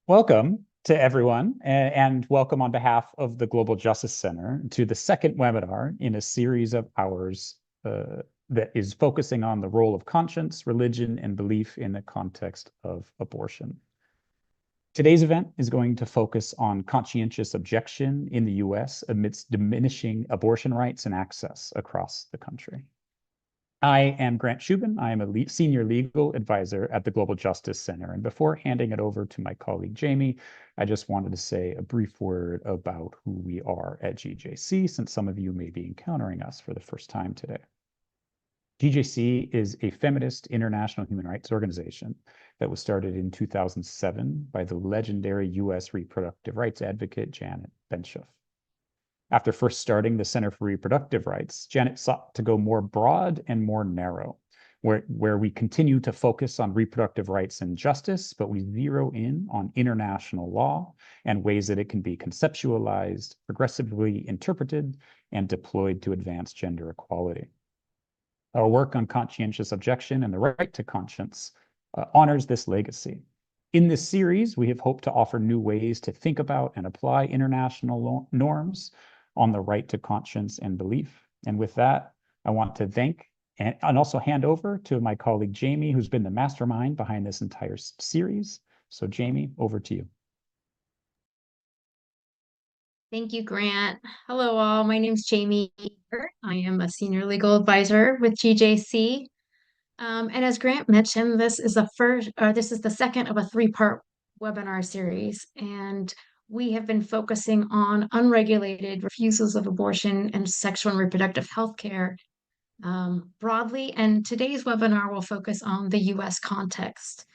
Welcome to everyone, and welcome on behalf of the Global Justice Center to the second webinar in a series of ours that is focusing on the role of conscience, religion, and belief in the context of abortion. Today's event is going to focus on conscientious objection in the US amidst diminishing abortion rights and access across the country. I am Grant Shubin. I am a senior legal advisor at the Global Justice Center. And before handing it over to my colleague, Jamie, I just wanted to say a brief word about who we are at GJC, since some of you may be encountering us for the first time today. GJC is a feminist international human rights organization that was started in 2007 by the legendary US reproductive rights advocate, Janet Benshoff. After first starting the Center for Reproductive Rights, Janet sought to go more broad and more narrow, where we continue to focus on reproductive rights and justice, but we zero in on international law and ways that it can be conceptualized, progressively interpreted, and deployed to advance gender equality. Our work on conscientious objection and the right to conscience honors this legacy. In this series, we have hoped to offer new ways to think about and apply international norms on the right to conscience and belief. And with that, I want to thank and also hand over to my colleague, Jamie, who's been the mastermind behind this entire series. So Jamie, over to you. Thank you, Grant. Hello, all. My name is Jamie. I am a senior legal advisor with GJC. And as Grant mentioned, this is the second of a three-part webinar series. And we have been focusing on unregulated refusals of abortion and sexual and reproductive health care broadly. And today's webinar will focus on the US context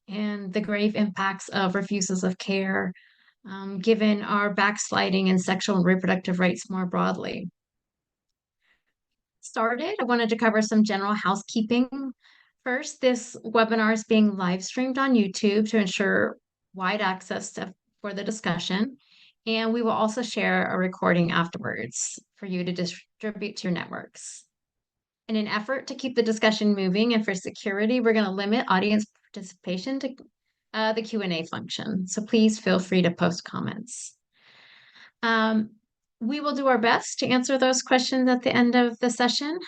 and the grave impacts of refusals of care, given our backsliding in sexual and reproductive rights more broadly. I wanted to cover some general housekeeping. First, this webinar is being live streamed on YouTube to ensure wide access for the discussion. And we will also share a recording afterwards for you to distribute to your networks. In an effort to keep the discussion moving and for security, we're going to limit audience participation to the Q&A function. So please feel free to post comments. We will do our best to answer those questions at the end of the session.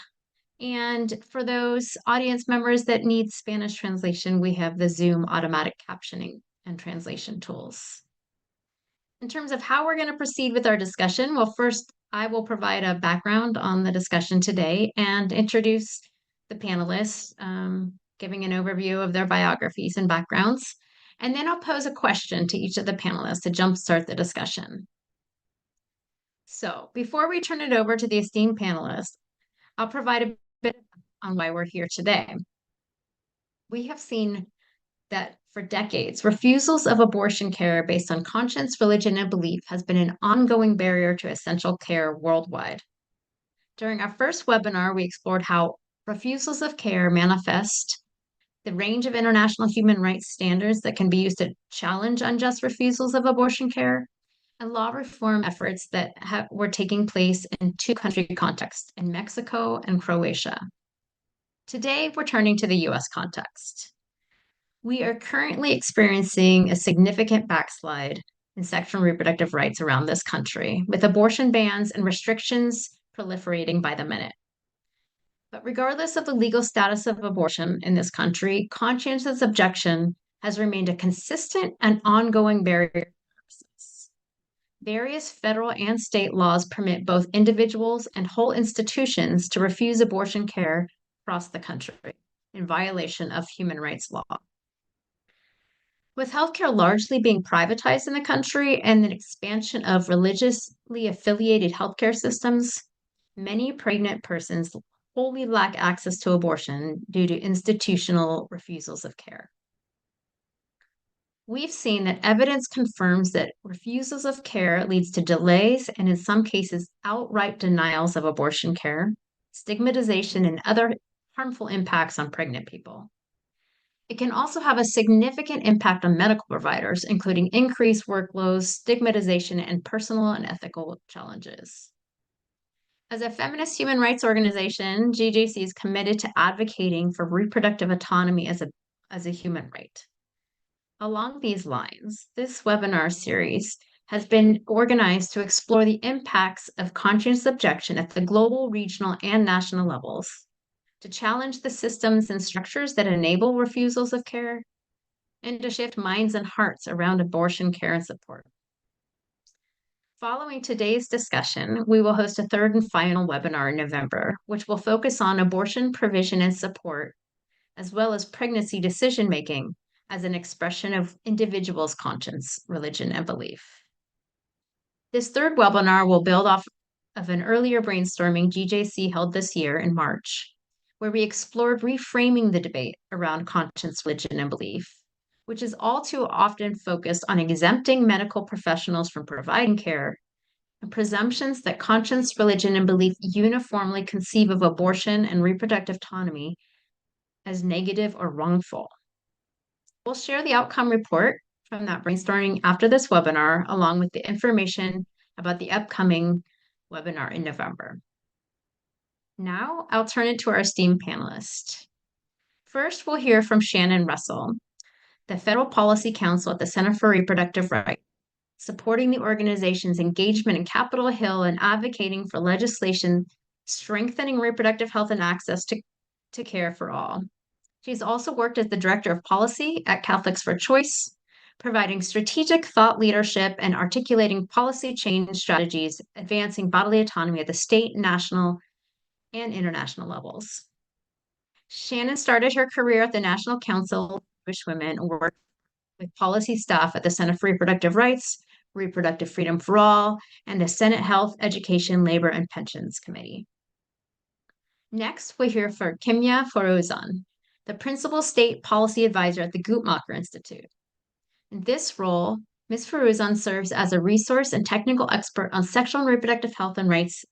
And for those audience members that need Spanish translation, we have the Zoom automatic captioning and translation tools. In terms of how we're going to proceed with our discussion, well, first, I will provide a background on the discussion today and introduce the panelists, giving an overview of their biographies and backgrounds. And then I'll pose a question to each of the panelists to jumpstart the discussion. So before we turn it over to the esteemed panelists, I'll provide a bit on why we're here today. We have seen that for decades, refusals of abortion care based on conscience, religion, and belief has been an ongoing barrier to essential care worldwide. During our first webinar, we explored how refusals of care manifest the range of international human rights standards that can be used to challenge unjust refusals of abortion care, and law reform efforts that were taking place in two-country contexts, in Mexico and Croatia. Today, we're turning to the US context. We are currently experiencing a significant backslide in sexual and reproductive rights around this country, with abortion bans and restrictions proliferating by the minute. But regardless of the legal status of abortion in this country, conscientious objection has remained a consistent and ongoing barrier. Various federal and state laws permit both individuals and whole institutions to refuse abortion care across the country in violation of human rights law. With healthcare largely being privatized in the country and the expansion of religiously affiliated healthcare systems, many pregnant persons wholly lack access to abortion due to institutional refusals of care. We've seen that evidence confirms that refusals of care leads to delays and in some cases outright denials of abortion care, stigmatization, and other harmful impacts on pregnant people. It can also have a significant impact on medical providers, including increased workloads, stigmatization, and personal and ethical challenges. As a feminist human rights organization, GJC is committed to advocating for reproductive autonomy as a human right. Along these lines, this webinar series has been organized to explore the impacts of conscientious objection at the global, regional, and national levels, to challenge the systems and structures that enable refusals of care, and to shift minds and hearts around abortion care and support. Following today's discussion, we will host a third and final webinar in November, which will focus on abortion provision and support, as well as pregnancy decision-making as an expression of individuals' conscience, religion, and belief. This third webinar will build off of an earlier brainstorming GJC held this year in March, where we explored reframing the debate around conscience, religion, and belief, which is all too often focused on exempting medical professionals from providing care and presumptions that conscience, religion, and belief uniformly conceive of abortion and reproductive autonomy as negative or wrongful. We'll share the outcome report from that brainstorming after this webinar, along with the information about the upcoming webinar in November. Now I'll turn it to our esteemed panelists. First, we'll hear from Shannon Russell, the Federal Policy Counsel at the Center for Reproductive Rights, supporting the organization's engagement in Capitol Hill and advocating for legislation strengthening reproductive health and access to care for all. She's also worked as the Director of Policy at Catholics for Choice, providing strategic thought leadership and articulating policy change strategies, advancing bodily autonomy at the state, national, and international levels. Shannon started her career at the National Council of Jewish Women and worked with policy staff at the Center for Reproductive Rights, Reproductive Freedom for All, and the Senate Health, Education, Labor, and Pensions Committee. Next, we'll hear from Kimya Forozan, the Principal State Policy Advisor at the Guttmacher Institute. In this role, Ms. Forozan serves as a resource and technical expert on sexual and reproductive health and rights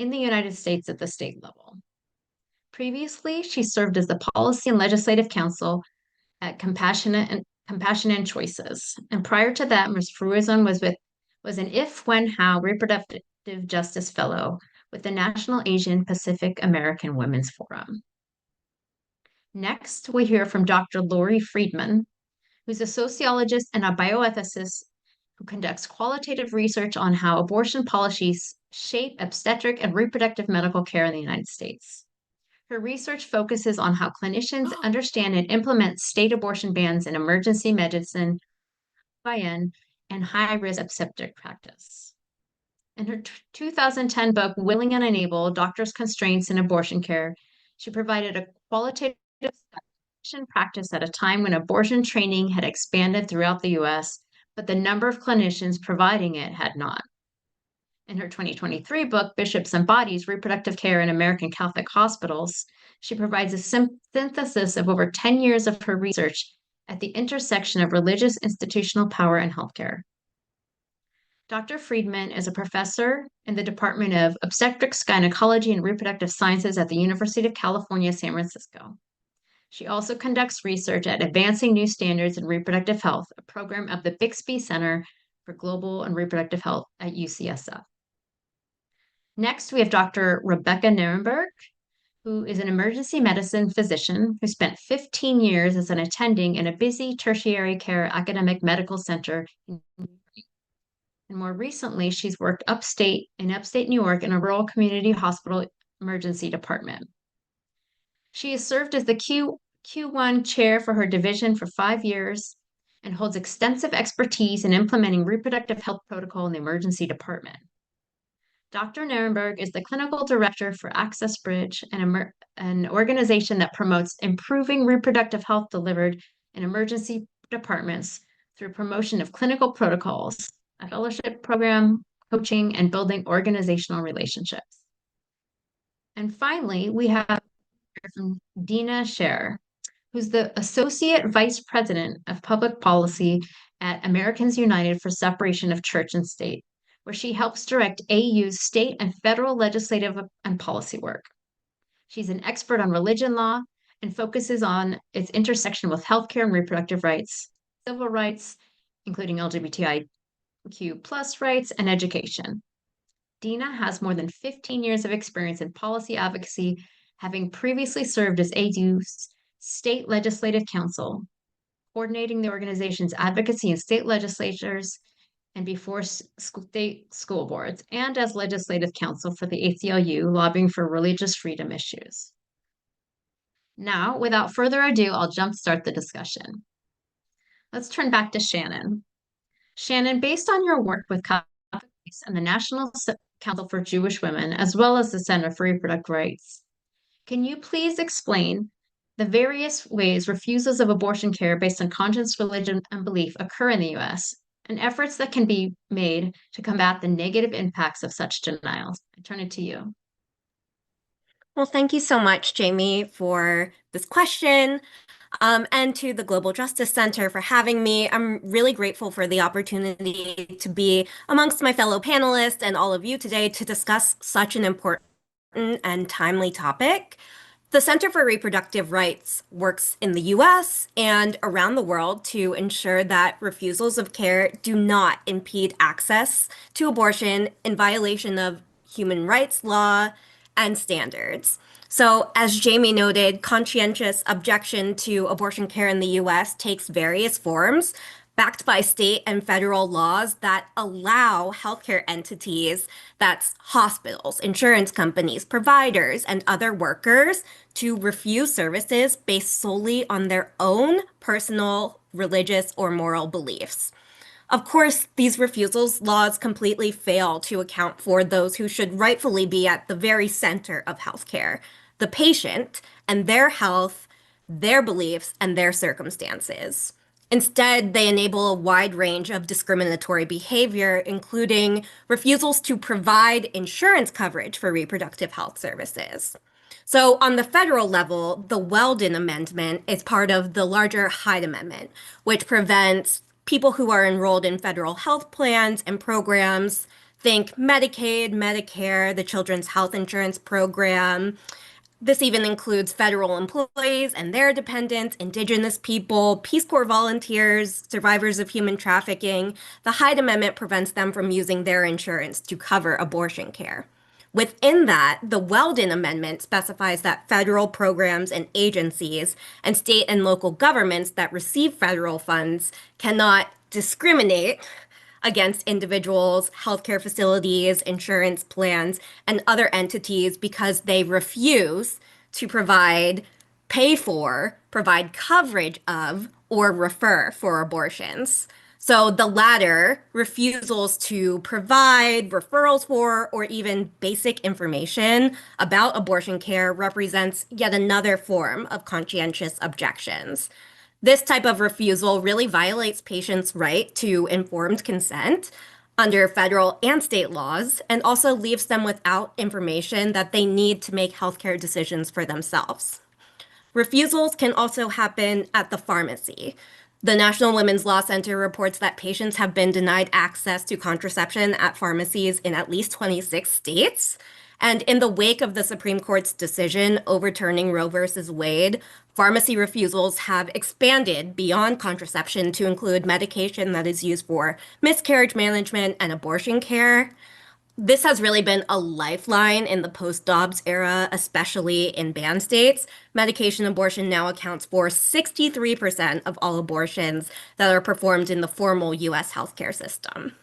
in the United States at the state level. Previously, she served as the Policy and Legislative Counsel at Compassion and Choices. And prior to that, Ms. Forozan was an If, When, How Reproductive Justice Fellow with the National Asian Pacific American Women's Forum. Next, we hear from Dr. Lori Friedman, who's a sociologist and a bioethicist who conducts qualitative research on how abortion policies shape obstetric and reproductive medical care in the United States. Her research focuses on how clinicians understand and implement state abortion bans in emergency medicine, OBGYN, and high-risk obstetric practice. In her 2010 book, Willing and Unable, Doctors' Constraints in Abortion Care, she provided a qualitative practice at a time when abortion training had expanded throughout the US, but the number of clinicians providing it had not. In her 2023 book, Bishops and Bodies, Reproductive Care in American Catholic Hospitals, she provides a synthesis of over 10 years of her research at the intersection of religious institutional power and healthcare. Dr. Friedman is a professor in the Department of Obstetrics, Gynecology, and Reproductive Sciences at the University of California, San Francisco. She also conducts research at Advancing New Standards in Reproductive Health, a program of the Bixby Center for Global and Reproductive Health at UCSF. Next, we have Dr. Rebecca Nirenberg, who is an emergency medicine physician who spent 15 years as an attending in a busy tertiary care academic medical center. And more recently, she's worked upstate New York in a rural community hospital emergency department. She has served as the Q1 chair for her division for 5 years and holds extensive expertise in implementing reproductive health protocol in the emergency department. Dr. Nirenberg is the clinical director for Access Bridge, an organization that promotes improving reproductive health delivered in emergency departments through promotion of clinical protocols, a fellowship program, coaching, and building organizational relationships. And finally, we have from Dina Scher, who's the Associate Vice President of Public Policy at Americans United for Separation of Church and State, where she helps direct AU's state and federal legislative and policy work. She's an expert on religion law and focuses on its intersection with healthcare and reproductive rights, civil rights, including LGBTIQ plus rights, and education. Dina has more than 15 years of experience in policy advocacy, having previously served as AU's state legislative counsel coordinating the organization's advocacy in state legislatures and before state school boards, and as legislative counsel for the ACLU, lobbying for religious freedom issues. Now, without further ado, I'll jumpstart the discussion. Let's turn back to Shannon. Shannon, based on your work with Catholic and the National Council for Jewish Women, as well as the Center for Reproductive Rights, can you please explain the various ways refusals of abortion care based on conscience, religion, and belief occur in the U.S., and efforts that can be made to combat the negative impacts of such denials? I turn it to you. Well, thank you so much, Jamie, for this question, and to the Global Justice Center for having me. I'm really grateful for the opportunity to be amongst my fellow panelists and all of you today to discuss such an important and timely topic. The Center for Reproductive Rights works in the US and around the world to ensure that refusals of care do not impede access to abortion in violation of human rights law and standards. So, as Jamie noted, conscientious objection to abortion care in the US takes various forms, backed by state and federal laws that allow healthcare entities, that's hospitals, insurance companies, providers, and other workers, to refuse services based solely on their own personal, religious, or moral beliefs. Of course, these refusals laws completely fail to account for those who should rightfully be at the very center of healthcare, the patient and their health, their beliefs, and their circumstances. Instead, they enable a wide range of discriminatory behavior, including refusals to provide insurance coverage for reproductive health services. So, on the federal level, the Weldon Amendment is part of the larger Hyde Amendment, which prevents people who are enrolled in federal health plans and programs, think Medicaid, Medicare, the Children's Health Insurance Program. This even includes federal employees and their dependents, Indigenous people, Peace Corps volunteers, survivors of human trafficking. The Hyde Amendment prevents them from using their insurance to cover abortion care. Within that, the Weldon Amendment specifies that federal programs and agencies and state and local governments that receive federal funds cannot discriminate against individuals, healthcare facilities, insurance plans, and other entities because they refuse to pay for, provide coverage of, or refer for abortions. So the latter, refusals to provide referrals for, or even basic information about abortion care, represents yet another form of conscientious objections. This type of refusal really violates patients' right to informed consent under federal and state laws, and also leaves them without information that they need to make healthcare decisions for themselves. Refusals can also happen at the pharmacy. The National Women's Law Center reports that patients have been denied access to contraception at pharmacies in at least 26 states. And in the wake of the Supreme Court's decision overturning Roe v. Wade, pharmacy refusals have expanded beyond contraception to include medication that is used for miscarriage management and abortion care. This has really been a lifeline in the post-Dobbs era, especially in banned states. Medication abortion now accounts for 63% of all abortions that are performed in the formal U.S. healthcare system.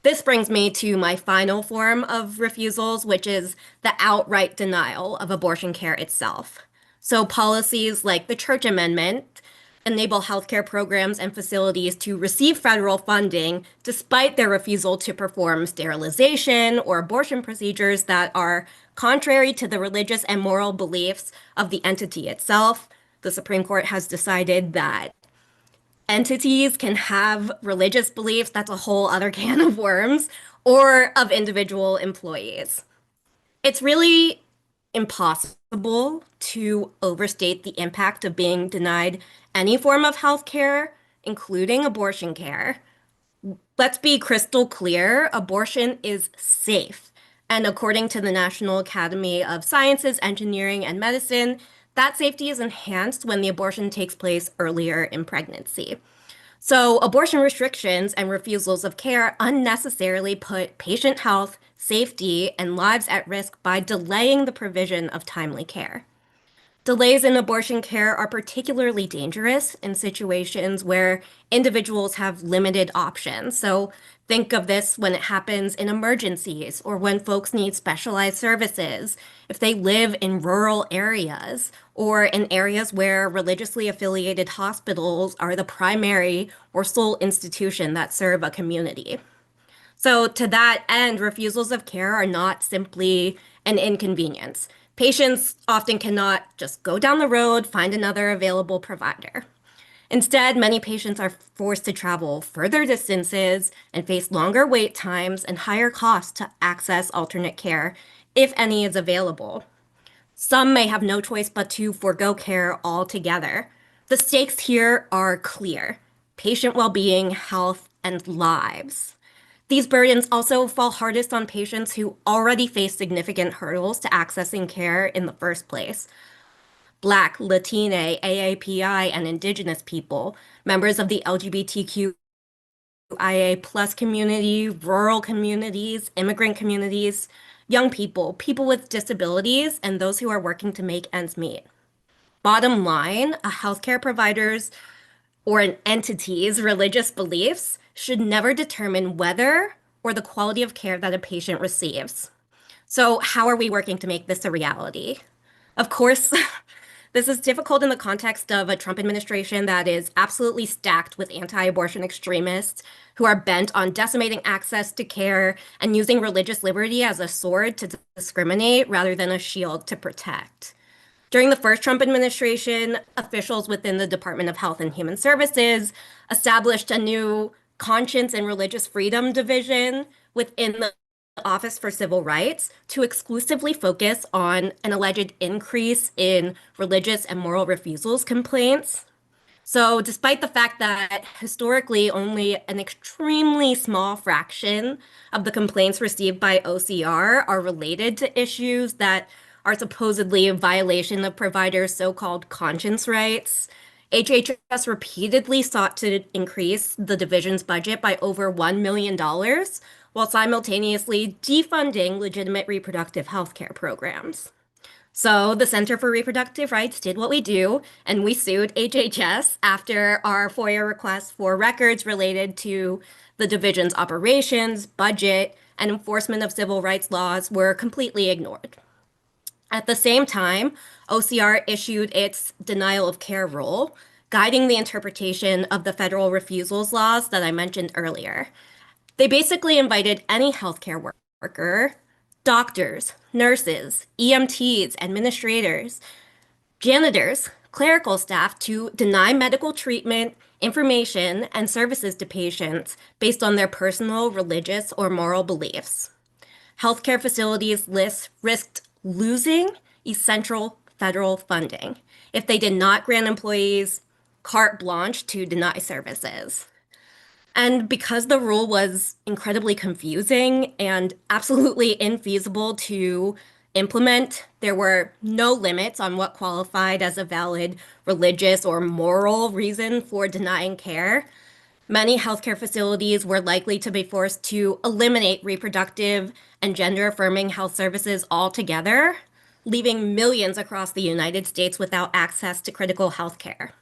This brings me to my final form of refusals, which is the outright denial of abortion care itself. So policies like the Church Amendment enable healthcare programs and facilities to receive federal funding despite their refusal to perform sterilization or abortion procedures that are contrary to the religious and moral beliefs of the entity itself. The Supreme Court has decided that entities can have religious beliefs, that's a whole other can of worms, or of individual employees. It's really impossible to overstate the impact of being denied any form of health care, including abortion care. Let's be crystal clear, abortion is safe. And according to the National Academy of Sciences, Engineering, and Medicine, that safety is enhanced when the abortion takes place earlier in pregnancy. So abortion restrictions and refusals of care unnecessarily put patient health, safety, and lives at risk by delaying the provision of timely care. Delays in abortion care are particularly dangerous in situations where individuals have limited options. So think of this when it happens in emergencies or when folks need specialized services, if they live in rural areas or in areas where religiously affiliated hospitals are the primary or sole institution that serve a community. So, to that end, refusals of care are not simply an inconvenience. Patients often cannot just go down the road, find another available provider. Instead, many patients are forced to travel further distances and face longer wait times and higher costs to access alternate care, if any is available. Some may have no choice but to forego care altogether. The stakes here are clear: patient well being, health, and lives. These burdens also fall hardest on patients who already face significant hurdles to accessing care in the first place. Black, Latina, AAPI, and Indigenous people, members of the LGBTQIA plus community, rural communities, immigrant communities, young people, people with disabilities, and those who are working to make ends meet. Bottom line, a healthcare provider's or an entity's religious beliefs should never determine whether or the quality of care that a patient receives. So, how are we working to make this a reality? Of course, this is difficult in the context of a Trump administration that is absolutely stacked with anti-abortion extremists who are bent on decimating access to care and using religious liberty as a sword to discriminate rather than a shield to protect. During the first Trump administration, officials within the Department of Health and Human Services established a new Conscience and Religious Freedom Division within the Office for Civil Rights to exclusively focus on an alleged increase in religious and moral refusals complaints. So, despite the fact that historically only an extremely small fraction of the complaints received by OCR are related to issues that are supposedly a violation of providers' so-called conscience rights, HHS repeatedly sought to increase the division's budget by over $1 million while simultaneously defunding legitimate reproductive health care programs. So the Center for Reproductive Rights did what we do, and we sued HHS after our FOIA requests for records related to the division's operations, budget, and enforcement of civil rights laws were completely ignored. At the same time, OCR issued its denial of care rule, guiding the interpretation of the federal refusals laws that I mentioned earlier. They basically invited any healthcare worker, doctors, nurses, EMTs, administrators, janitors, clerical staff to deny medical treatment, information, and services to patients based on their personal, religious, or moral beliefs. Healthcare facilities risked losing essential federal funding if they did not grant employees carte blanche to deny services. And because the rule was incredibly confusing and absolutely infeasible to implement, there were no limits on what qualified as a valid religious or moral reason for denying care. Many healthcare facilities were likely to be forced to eliminate reproductive and gender-affirming health services altogether, leaving millions across the United States without access to critical health care.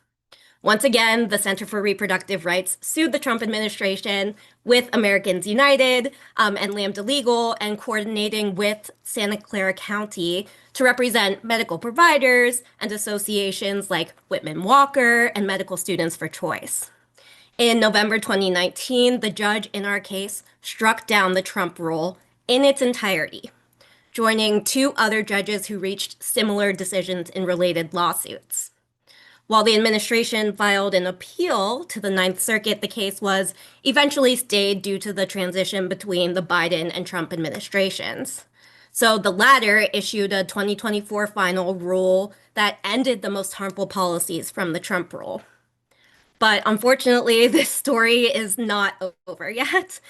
Once again, the Center for Reproductive Rights sued the Trump administration with Americans United and Lambda Legal and coordinating with Santa Clara County to represent medical providers and associations like Whitman Walker and Medical Students for Choice. In November 2019, the judge in our case struck down the Trump rule in its entirety, joining two other judges who reached similar decisions in related lawsuits. While the administration filed an appeal to the Ninth Circuit, the case was eventually stayed due to the transition between the Biden and Trump administrations. So the latter issued a 2024 final rule that ended the most harmful policies from the Trump rule. But unfortunately, this story is not over yet.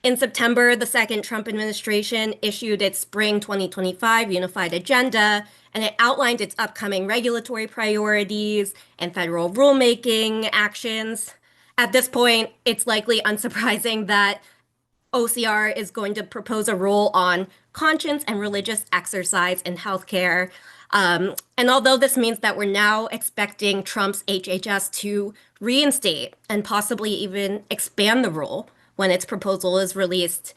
In September, the second Trump administration issued its spring 2025 unified agenda, and it outlined its upcoming regulatory priorities and federal rulemaking actions. At this point, it's likely unsurprising that OCR is going to propose a rule on conscience and religious exercise in healthcare, And although this means that we're now expecting Trump's HHS to reinstate and possibly even expand the rule when its proposal is released,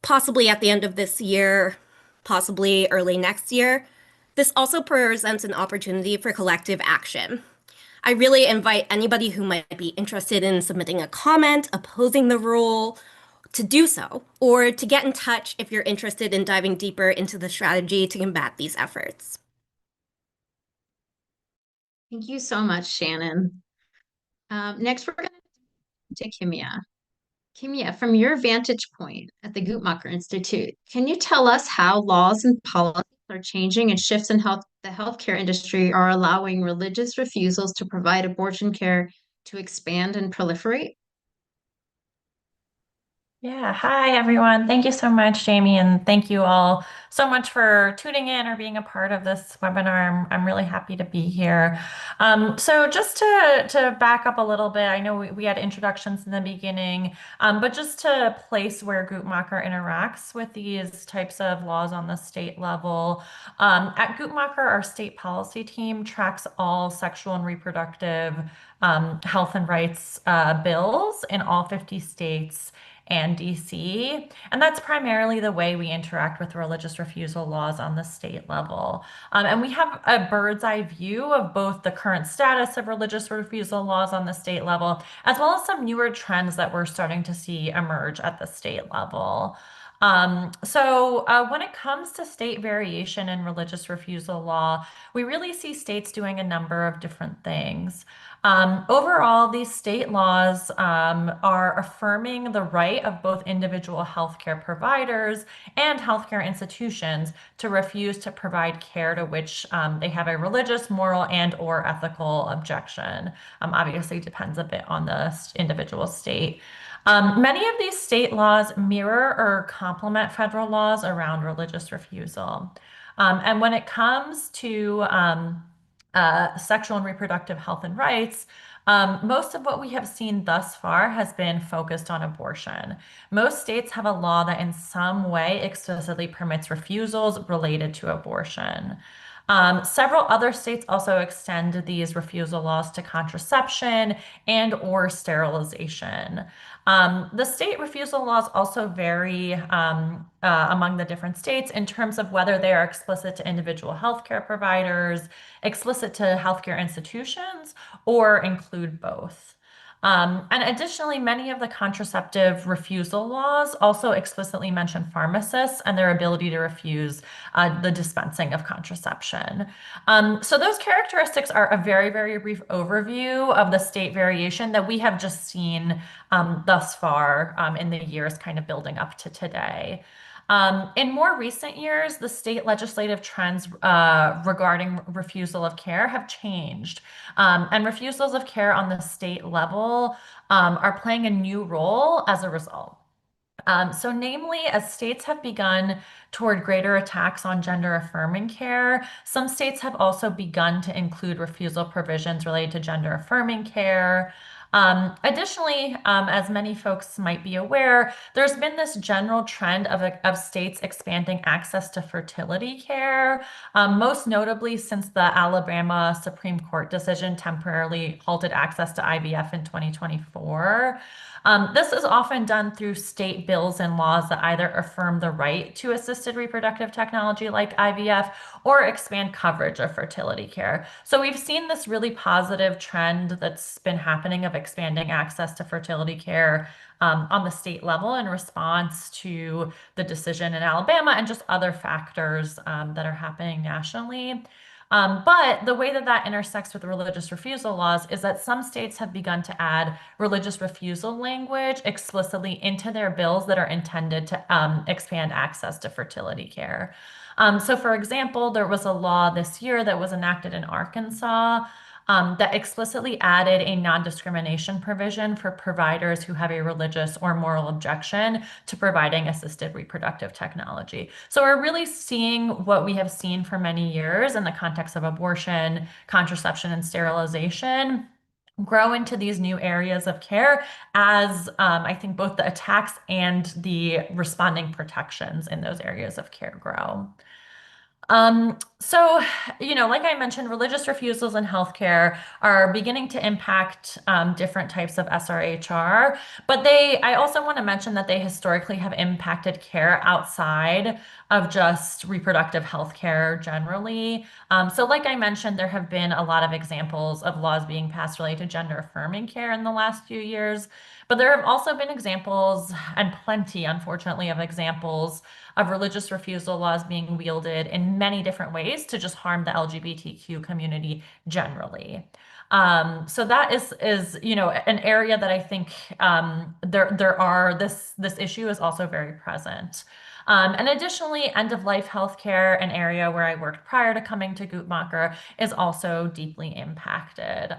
possibly at the end of this year, possibly early next year, this also presents an opportunity for collective action. I really invite anybody who might be interested in submitting a comment opposing the rule to do so, or to get in touch if you're interested in diving deeper into the strategy to combat these efforts. Thank you so much, Shannon. Next, we're going to Kimia. Kimia, from your vantage point at the Guttmacher Institute, can you tell us how laws and policies are changing and shifts in the healthcare industry are allowing religious refusals to provide abortion care to expand and proliferate? Yeah, hi everyone. Thank you so much, Jamie, and thank you all so much for tuning in or being a part of this webinar. I'm really happy to be here. So just to back up a little bit, I know we had introductions in the beginning, but just to place where Guttmacher interacts with these types of laws on the state level. At Guttmacher, our state policy team tracks all sexual and reproductive health and rights bills in all 50 states and DC. And that's primarily the way we interact with religious refusal laws on the state level. And we have a bird's eye view of both the current status of religious refusal laws on the state level, as well as some newer trends that we're starting to see emerge at the state level. When it comes to state variation in religious refusal law, we really see states doing a number of different things. Overall, these state laws are affirming the right of both individual healthcare providers and healthcare institutions to refuse to provide care to which they have a religious, moral, and/or ethical objection. Obviously, depends a bit on the individual state. Many of these state laws mirror or complement federal laws around religious refusal. And when it comes to sexual and reproductive health and rights, most of what we have seen thus far has been focused on abortion. Most states have a law that in some way explicitly permits refusals related to abortion. Several other states also extend these refusal laws to contraception and/or sterilization. The state refusal laws also vary among the different states in terms of whether they are explicit to individual healthcare providers, explicit to healthcare institutions, or include both. And additionally, many of the contraceptive refusal laws also explicitly mention pharmacists and their ability to refuse the dispensing of contraception. So those characteristics are a very, very brief overview of the state variation that we have just seen thus far in the years kind of building up to today. In more recent years, the state legislative trends regarding refusal of care have changed. And refusals of care on the state level are playing a new role as a result. Namely, as states have begun toward greater attacks on gender affirming care, some states have also begun to include refusal provisions related to gender affirming care. Additionally, as many folks might be aware, there's been this general trend of states expanding access to fertility care, most notably since the Alabama Supreme Court decision temporarily halted access to IVF in 2024. This is often done through state bills and laws that either affirm the right to assisted reproductive technology like IVF or expand coverage of fertility care. So we've seen this really positive trend that's been happening of expanding access to fertility care on the state level in response to the decision in Alabama and just other factors that are happening nationally. But the way that that intersects with religious refusal laws is that some states have begun to add religious refusal language explicitly into their bills that are intended to expand access to fertility care. So for example, there was a law this year that was enacted in Arkansas that explicitly added a non-discrimination provision for providers who have a religious or moral objection to providing assisted reproductive technology. So we're really seeing what we have seen for many years in the context of abortion, contraception, and sterilization grow into these new areas of care as I think both the attacks and the responding protections in those areas of care grow. So, like I mentioned, religious refusals in healthcare are beginning to impact different types of SRHR, but I also want to mention that they historically have impacted care outside of just reproductive healthcare generally. So like I mentioned, there have been a lot of examples of laws being passed related to gender affirming care in the last few years, but there have also been examples, and plenty, unfortunately, of examples of religious refusal laws being wielded in many different ways to just harm the LGBTQ community generally. So that is an area that I think this issue is also very present. And additionally, end-of-life healthcare, an area where I worked prior to coming to Guttmacher, is also deeply impacted.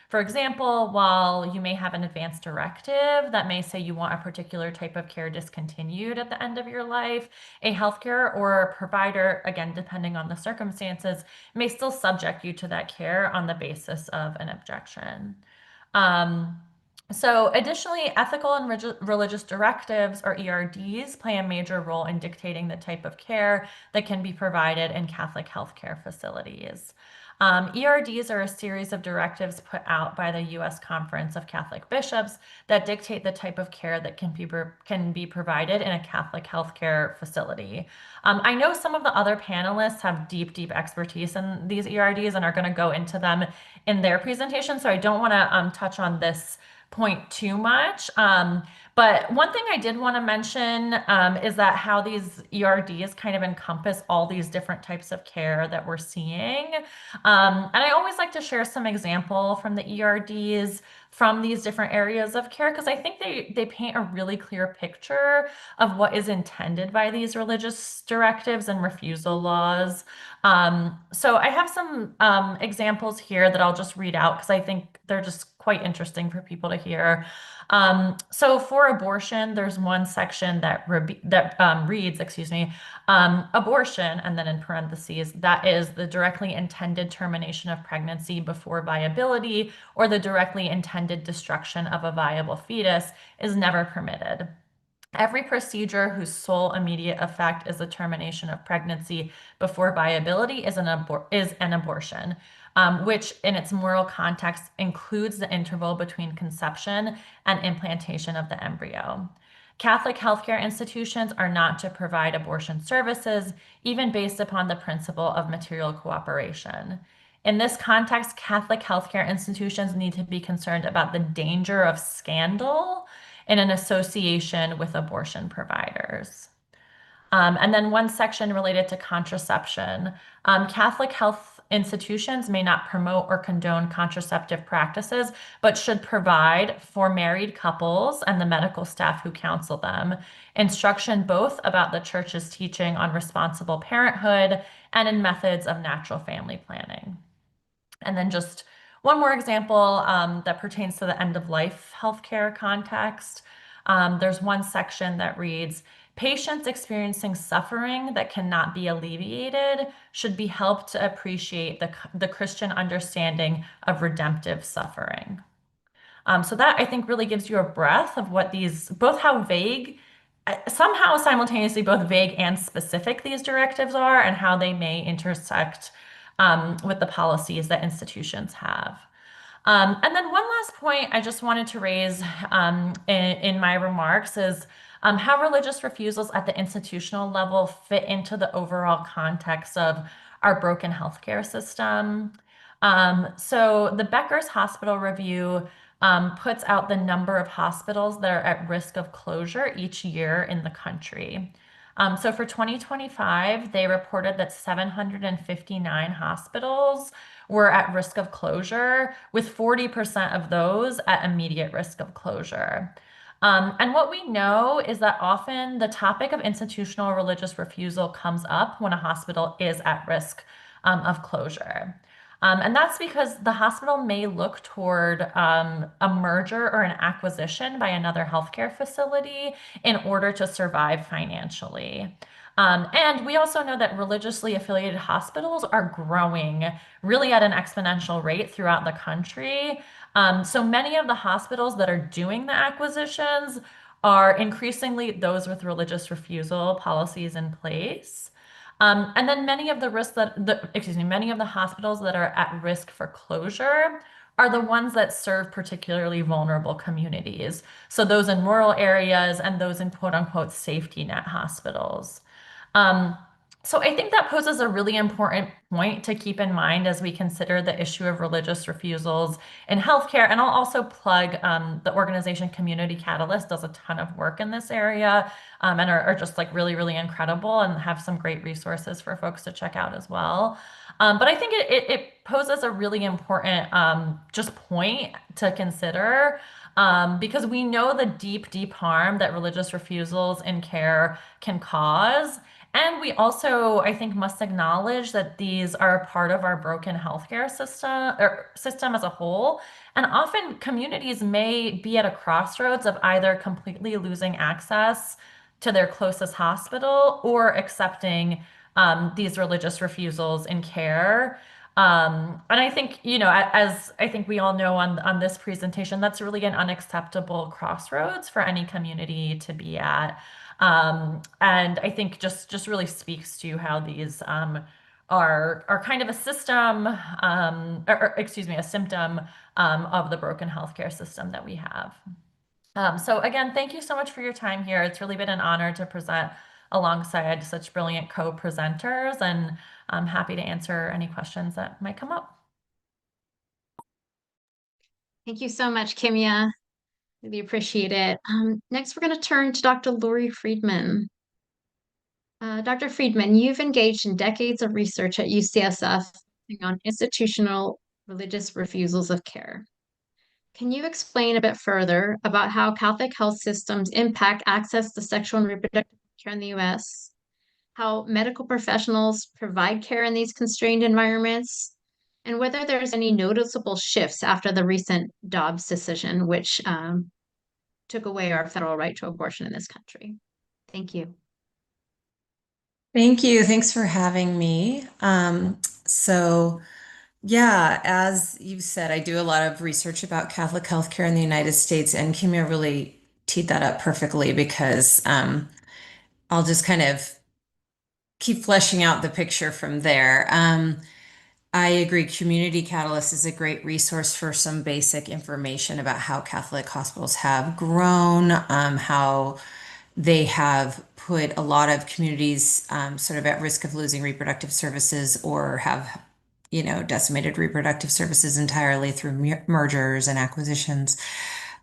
For example, while you may have an advance directive that may say you want a particular type of care discontinued at the end of your life, a healthcare or a provider, again, depending on the circumstances, may still subject you to that care on the basis of an objection. So additionally, ethical and religious directives, or ERDs, play a major role in dictating the type of care that can be provided in Catholic healthcare facilities. ERDs are a series of directives put out by the U.S. Conference of Catholic Bishops that dictate the type of care that can be provided in a Catholic healthcare facility. I know some of the other panelists have deep expertise in these ERDs and are going to go into them in their presentation, so I don't want to touch on this point too much. But one thing I did want to mention is that how these ERDs kind of encompass all these different types of care that we're seeing. And I always like to share some example from the ERDs from these different areas of care, because I think they paint a really clear picture of what is intended by these religious directives and refusal laws. So I have some examples here that I'll just read out because I think they're just quite interesting for people to hear. So for abortion, there's one section that reads, abortion, and then in parentheses, that is the directly intended termination of pregnancy before viability or the directly intended destruction of a viable fetus is never permitted. Every procedure whose sole immediate effect is the termination of pregnancy before viability is an abortion, which in its moral context includes the interval between conception and implantation of the embryo. Catholic healthcare institutions are not to provide abortion services, even based upon the principle of material cooperation. In this context, Catholic healthcare institutions need to be concerned about the danger of scandal in an association with abortion providers. And then one section related to contraception. Catholic health institutions may not promote or condone contraceptive practices, but should provide for married couples and the medical staff who counsel them instruction both about the church's teaching on responsible parenthood and in methods of natural family planning. And then just one more example that pertains to the end-of-life healthcare context. There's one section that reads, patients experiencing suffering that cannot be alleviated should be helped to appreciate the Christian understanding of redemptive suffering. So that I think really gives you a breadth of what these, both how vague, somehow simultaneously both vague and specific these directives are and how they may intersect with the policies that institutions have. And then one last point I just wanted to raise in my remarks is how religious refusals at the institutional level fit into the overall context of our broken healthcare system. So the Becker's Hospital Review puts out the number of hospitals that are at risk of closure each year in the country. So for 2025, they reported that 759 hospitals were at risk of closure, with 40% of those at immediate risk of closure. And what we know is that often the topic of institutional religious refusal comes up when a hospital is at risk of closure. And that's because the hospital may look toward a merger or an acquisition by another healthcare facility in order to survive financially. And we also know that religiously affiliated hospitals are growing really at an exponential rate throughout the country. So many of the hospitals that are doing the acquisitions are increasingly those with religious refusal policies in place. And then many of many of the hospitals that are at risk for closure are the ones that serve particularly vulnerable communities. So those in rural areas and those in quote unquote safety net hospitals. Um, so I think that poses a really important point to keep in mind as we consider the issue of religious refusals in healthcare. And I'll also plug the organization Community Catalyst does a ton of work in this area, and are just like really, really incredible and have some great resources for folks to check out as well. But I think it poses a really important just point to consider, because we know the deep, deep harm that religious refusals in care can cause. And we also, I think, must acknowledge that these are a part of our broken healthcare system as a whole. And often communities may be at a crossroads of either completely losing access to their closest hospital or accepting these religious refusals in care. And I think, as I think we all know on this presentation, that's really an unacceptable crossroads for any community to be at. And I think just really speaks to how these are kind of a system, excuse me, a symptom of the broken healthcare system that we have. So again, thank you so much for your time here. It's really been an honor to present alongside such brilliant co-presenters, and I'm happy to answer any questions that might come up. Thank you so much, Kimya. Really appreciate it. Next, we're going to turn to Dr. Lori Friedman. Dr. Friedman, you've engaged in decades of research at UCSF on institutional religious refusals of care. Can you explain a bit further about how Catholic health systems impact access to sexual and reproductive care in the US? How medical professionals provide care in these constrained environments? And whether there's any noticeable shifts after the recent Dobbs decision, which took away our federal right to abortion in this country? Thank you. Thank you. Thanks for having me. Yeah, as you've said, I do a lot of research about Catholic healthcare in the United States, and Kimia really teed that up perfectly because I'll just kind of keep fleshing out the picture from there. I agree, Community Catalyst is a great resource for some basic information about how Catholic hospitals have grown, how they have put a lot of communities sort of at risk of losing reproductive services or have, decimated reproductive services entirely through mergers and acquisitions.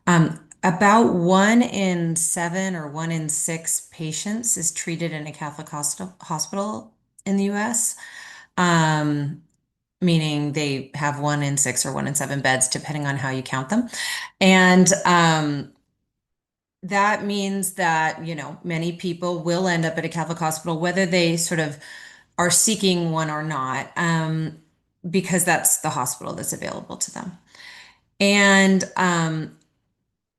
About 1 in 7 or 1 in 6 patients is treated in a Catholic hospital in the US, meaning they have 1 in 6 or 1 in 7 beds, depending on how you count them. And that means that, many people will end up at a Catholic hospital, whether they sort of are seeking one or not, because that's the hospital that's available to them. And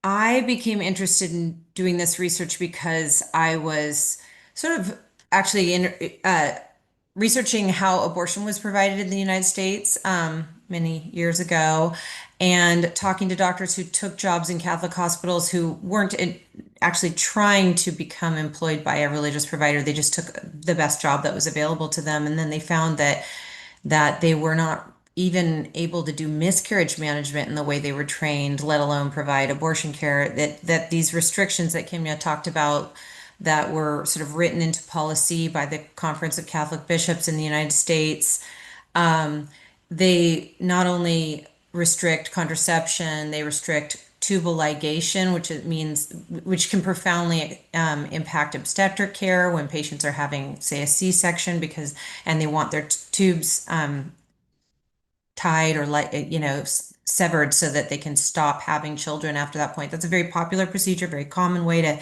I became interested in doing this research because I was sort of actually researching how abortion was provided in the United States many years ago, and talking to doctors who took jobs in Catholic hospitals who weren't actually trying to become employed by a religious provider. They just took the best job that was available to them, and then they found that they were not even able to do miscarriage management in the way they were trained, let alone provide abortion care. That these restrictions that Kimya talked about that were sort of written into policy by the Conference of Catholic Bishops in the United States, they not only restrict contraception, they restrict tubal ligation, which can profoundly impact obstetric care when patients are having, say, a C-section and they want their tubes tied or severed so that they can stop having children after that point. That's a very popular procedure, very common way to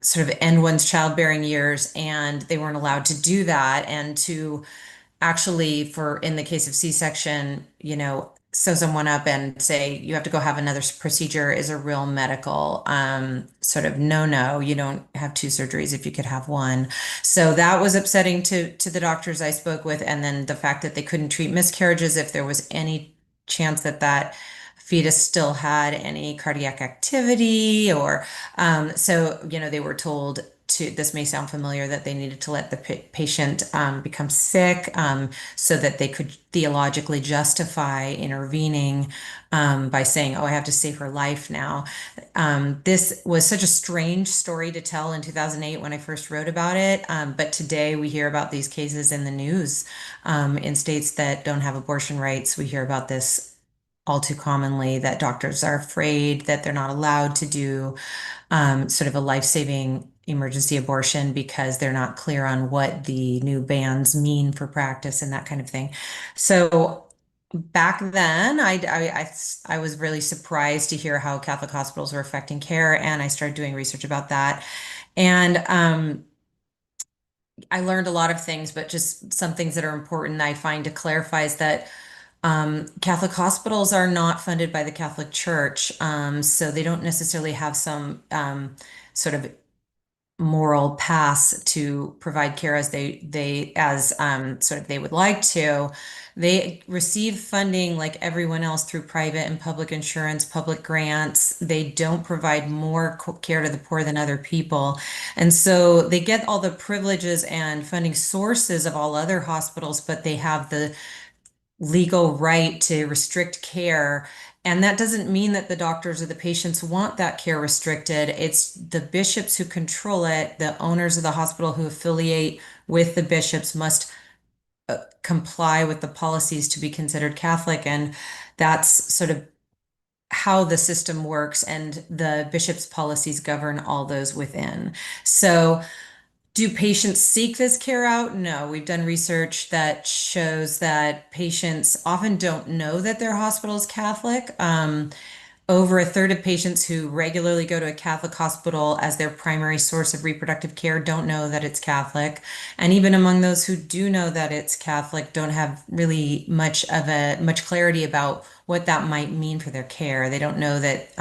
sort of end one's childbearing years, and they weren't allowed to do that. And to actually, in the case of C-section, sew someone up and say you have to go have another procedure is a real medical sort of no. You don't have 2 surgeries if you could have one. So that was upsetting to the doctors I spoke with. And then the fact that they couldn't treat miscarriages if there was any chance that fetus still had any cardiac activity, or so they were told this may sound familiar, that they needed to let the patient become sick so that they could theologically justify intervening by saying, oh, I have to save her life now. This was such a strange story to tell in 2008 when I first wrote about it. But today we hear about these cases in the news in states that don't have abortion rights. We hear about this all too commonly, that doctors are afraid that they're not allowed to do sort of a life-saving emergency abortion because they're not clear on what the new bans mean for practice and that kind of thing. So back then, I was really surprised to hear how Catholic hospitals were affecting care, and I started doing research about that. And I learned a lot of things, but just some things that are important I find to clarify is that Catholic hospitals are not funded by the Catholic Church, so they don't necessarily have some sort of moral pass to provide care as sort of they would like to. They receive funding like everyone else through private and public insurance, public grants. They don't provide more care to the poor than other people. And so they get all the privileges and funding sources of all other hospitals, but they have the legal right to restrict care. And that doesn't mean that the doctors or the patients want that care restricted. It's the bishops who control it. The owners of the hospital who affiliate with the bishops must comply with the policies to be considered Catholic. And that's sort of how the system works. And the bishop's policies govern all those within. So do patients seek this care out? No. We've done research that shows that patients often don't know that their hospital is Catholic. Over a third of patients who regularly go to a Catholic hospital as their primary source of reproductive care don't know that it's Catholic. And even among those who do know that it's Catholic, don't have really much clarity about what that might mean for their care. They don't know that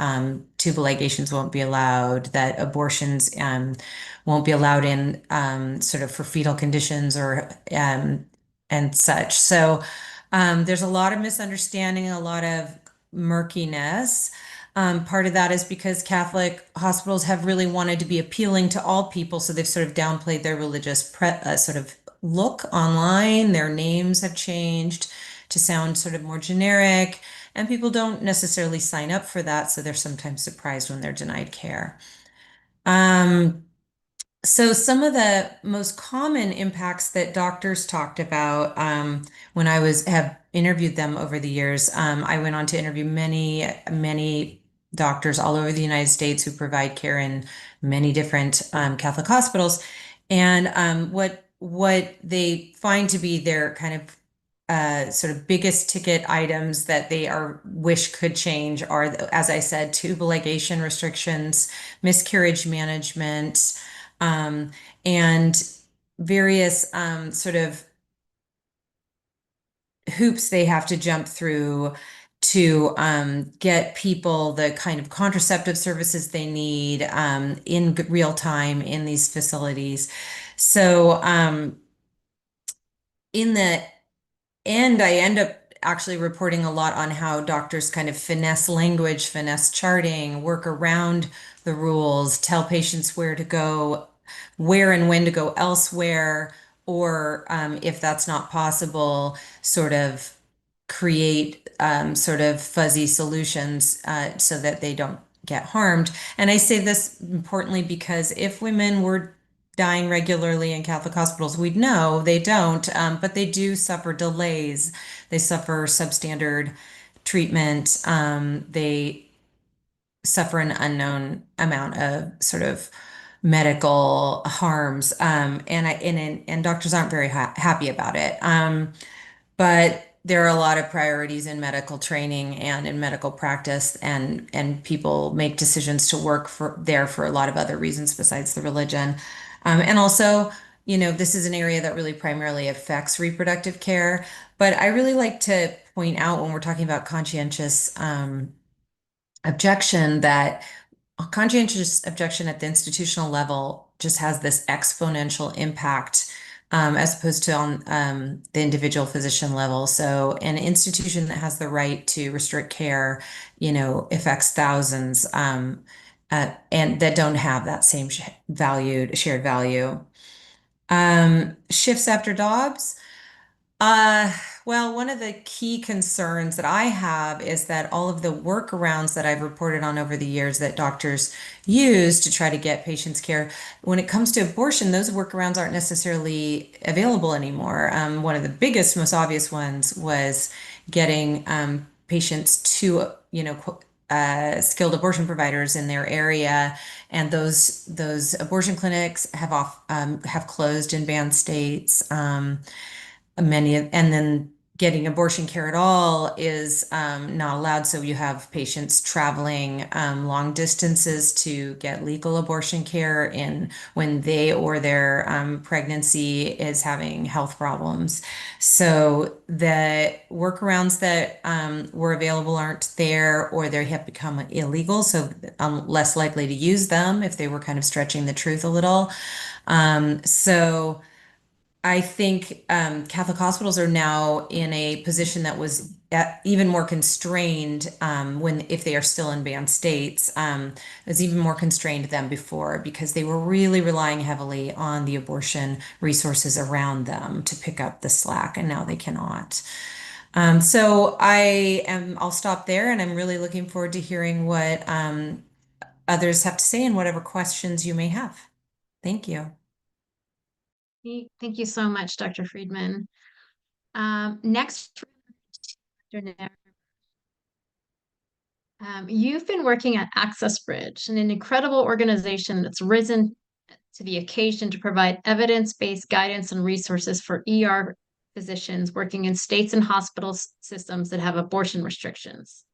tubal ligations won't be allowed, that abortions won't be allowed in sort of for fetal conditions or and such. So there's a lot of misunderstanding, a lot of murkiness. Part of that is because Catholic hospitals have really wanted to be appealing to all people, so they've sort of downplayed their religious sort of look online. Their names have changed to sound sort of more generic, and people don't necessarily sign up for that, so they're sometimes surprised when they're denied care. So some of the most common impacts that doctors talked about when I have interviewed them over the years, I went on to interview many doctors all over the United States who provide care in many different Catholic hospitals, and what they find to be their kind of sort of biggest ticket items that they wish could change are, as I said, tubal ligation restrictions, miscarriage management, and various sort of hoops they have to jump through to get people the kind of contraceptive services they need in real time in these facilities. So in the end, I end up actually reporting a lot on how doctors kind of finesse language, finesse charting, work around the rules, tell patients where to go, where and when to go elsewhere, or if that's not possible, sort of create sort of fuzzy solutions so that they don't get harmed. And I say this importantly because if women were dying regularly in Catholic hospitals, we'd know they don't, but they do suffer delays. They suffer substandard treatment. They suffer an unknown amount of sort of medical harms, and doctors aren't very happy about it. But there are a lot of priorities in medical training and in medical practice, and people make decisions to work for a lot of other reasons besides the religion. And also, this is an area that really primarily affects reproductive care. But I really like to point out when we're talking about conscientious objection that a conscientious objection at the institutional level just has this exponential impact as opposed to on the individual physician level. So an institution that has the right to restrict care, affects thousands. and that don't have that same shared value. Shifts after Dobbs. Well, one of the key concerns that I have is that all of the workarounds that I've reported on over the years that doctors use to try to get patients care, when it comes to abortion, those workarounds aren't necessarily available anymore. One of the biggest, most obvious ones was getting patients to, skilled abortion providers in their area, and those abortion clinics have closed in banned states. And then getting abortion care at all is not allowed. So you have patients traveling long distances to get legal abortion care in when they or their pregnancy is having health problems. So the workarounds that were available aren't there, or they have become illegal. So I'm less likely to use them if they were kind of stretching the truth a little. So I think Catholic hospitals are now in a position that was even more constrained if they are still in banned states. It's even more constrained than before because they were really relying heavily on the abortion resources around them to pick up the slack, and now they cannot. So I'll stop there, and I'm really looking forward to hearing what others have to say and whatever questions you may have. Thank you. Thank you so much, Dr. Friedman. Next, Dr. you've been working at Access Bridge, an incredible organization that's risen to the occasion to provide evidence-based guidance and resources for ER physicians working in states and hospital systems that have abortion restrictions.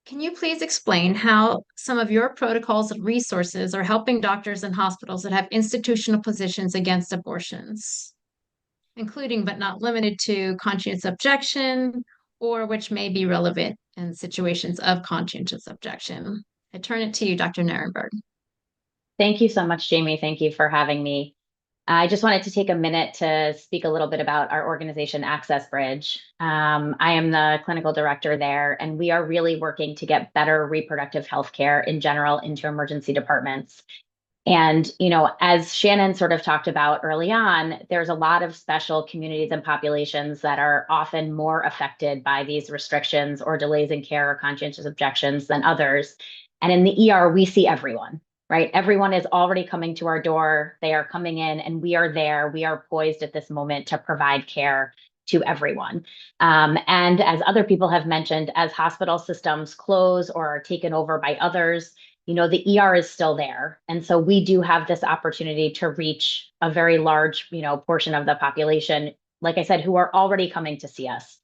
Can you please explain how some of your protocols and resources are helping doctors and hospitals that have institutional positions against abortions, including but not limited to conscientious objection, or which may be relevant in situations of conscientious objection? I turn it to you, Dr. Nirenberg. Thank you so much, Jamie. Thank you for having me. I just wanted to take a minute to speak a little bit about our organization, Access Bridge. I am the clinical director there, and we are really working to get better reproductive health care in general into emergency departments. And, as Shannon sort of talked about early on, there's a lot of special communities and populations that are often more affected by these restrictions or delays in care or conscientious objections than others. And in the ER, we see everyone, right? Everyone is already coming to our door. They are coming in, and we are there. We are poised at this moment to provide care to everyone. And as other people have mentioned, as hospital systems close or are taken over by others, the ER is still there. And so we do have this opportunity to reach a very large, portion of the population, like I said, who are already coming to see us.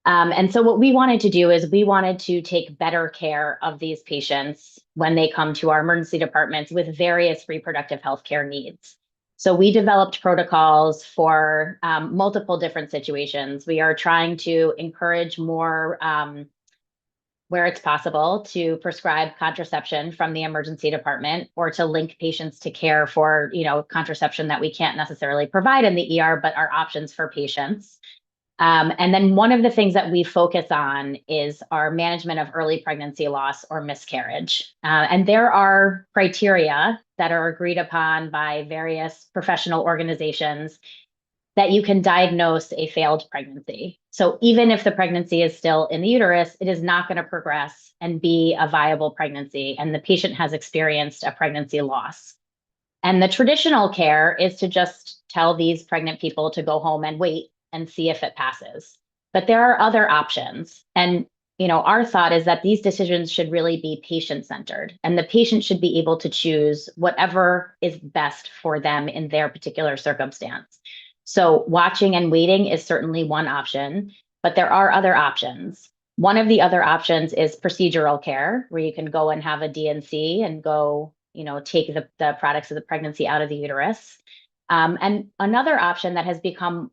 And so what we wanted to do is we wanted to take better care of these patients when they come to our emergency departments with various reproductive health care needs. So we developed protocols for multiple different situations. We are trying to encourage more where it's possible to prescribe contraception from the emergency department, or to link patients to care for, contraception that we can't necessarily provide in the ER, but are options for patients. And then one of the things that we focus on is our management of early pregnancy loss or miscarriage. And there are criteria that are agreed upon by various professional organizations that you can diagnose a failed pregnancy. So even if the pregnancy is still in the uterus, it is not going to progress and be a viable pregnancy, and the patient has experienced a pregnancy loss. And the traditional care is to just tell these pregnant people to go home and wait and see if it passes. But there are other options. And our thought is that these decisions should really be patient-centered, and the patient should be able to choose whatever is best for them in their particular circumstance. So watching and waiting is certainly one option, but there are other options. One of the other options is procedural care, where you can go and have a D&C and go, take the products of the pregnancy out of the uterus. And another option that has become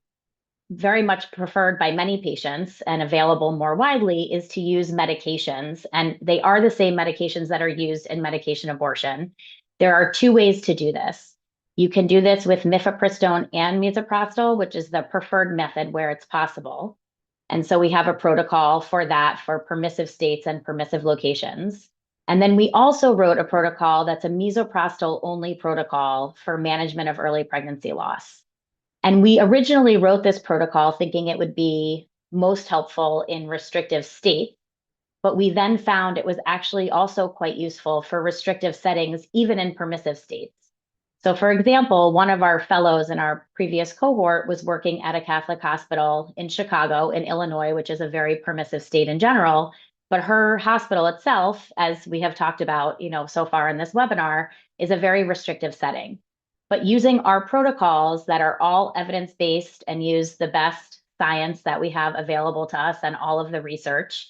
very much preferred by many patients and available more widely is to use medications. And they are the same medications that are used in medication abortion. There are two ways to do this. You can do this with mifepristone and misoprostol, which is the preferred method where it's possible. And so we have a protocol for that for permissive states and permissive locations. And then we also wrote a protocol that's a misoprostol only protocol for management of early pregnancy loss. And we originally wrote this protocol thinking it would be most helpful in restrictive states, but we then found it was actually also quite useful for restrictive settings, even in permissive states. So for example, one of our fellows in our previous cohort was working at a Catholic hospital in Chicago, in Illinois, which is a very permissive state in general. But her hospital itself, as we have talked about, so far in this webinar, is a very restrictive setting. But using our protocols that are all evidence-based and use the best science that we have available to us and all of the research,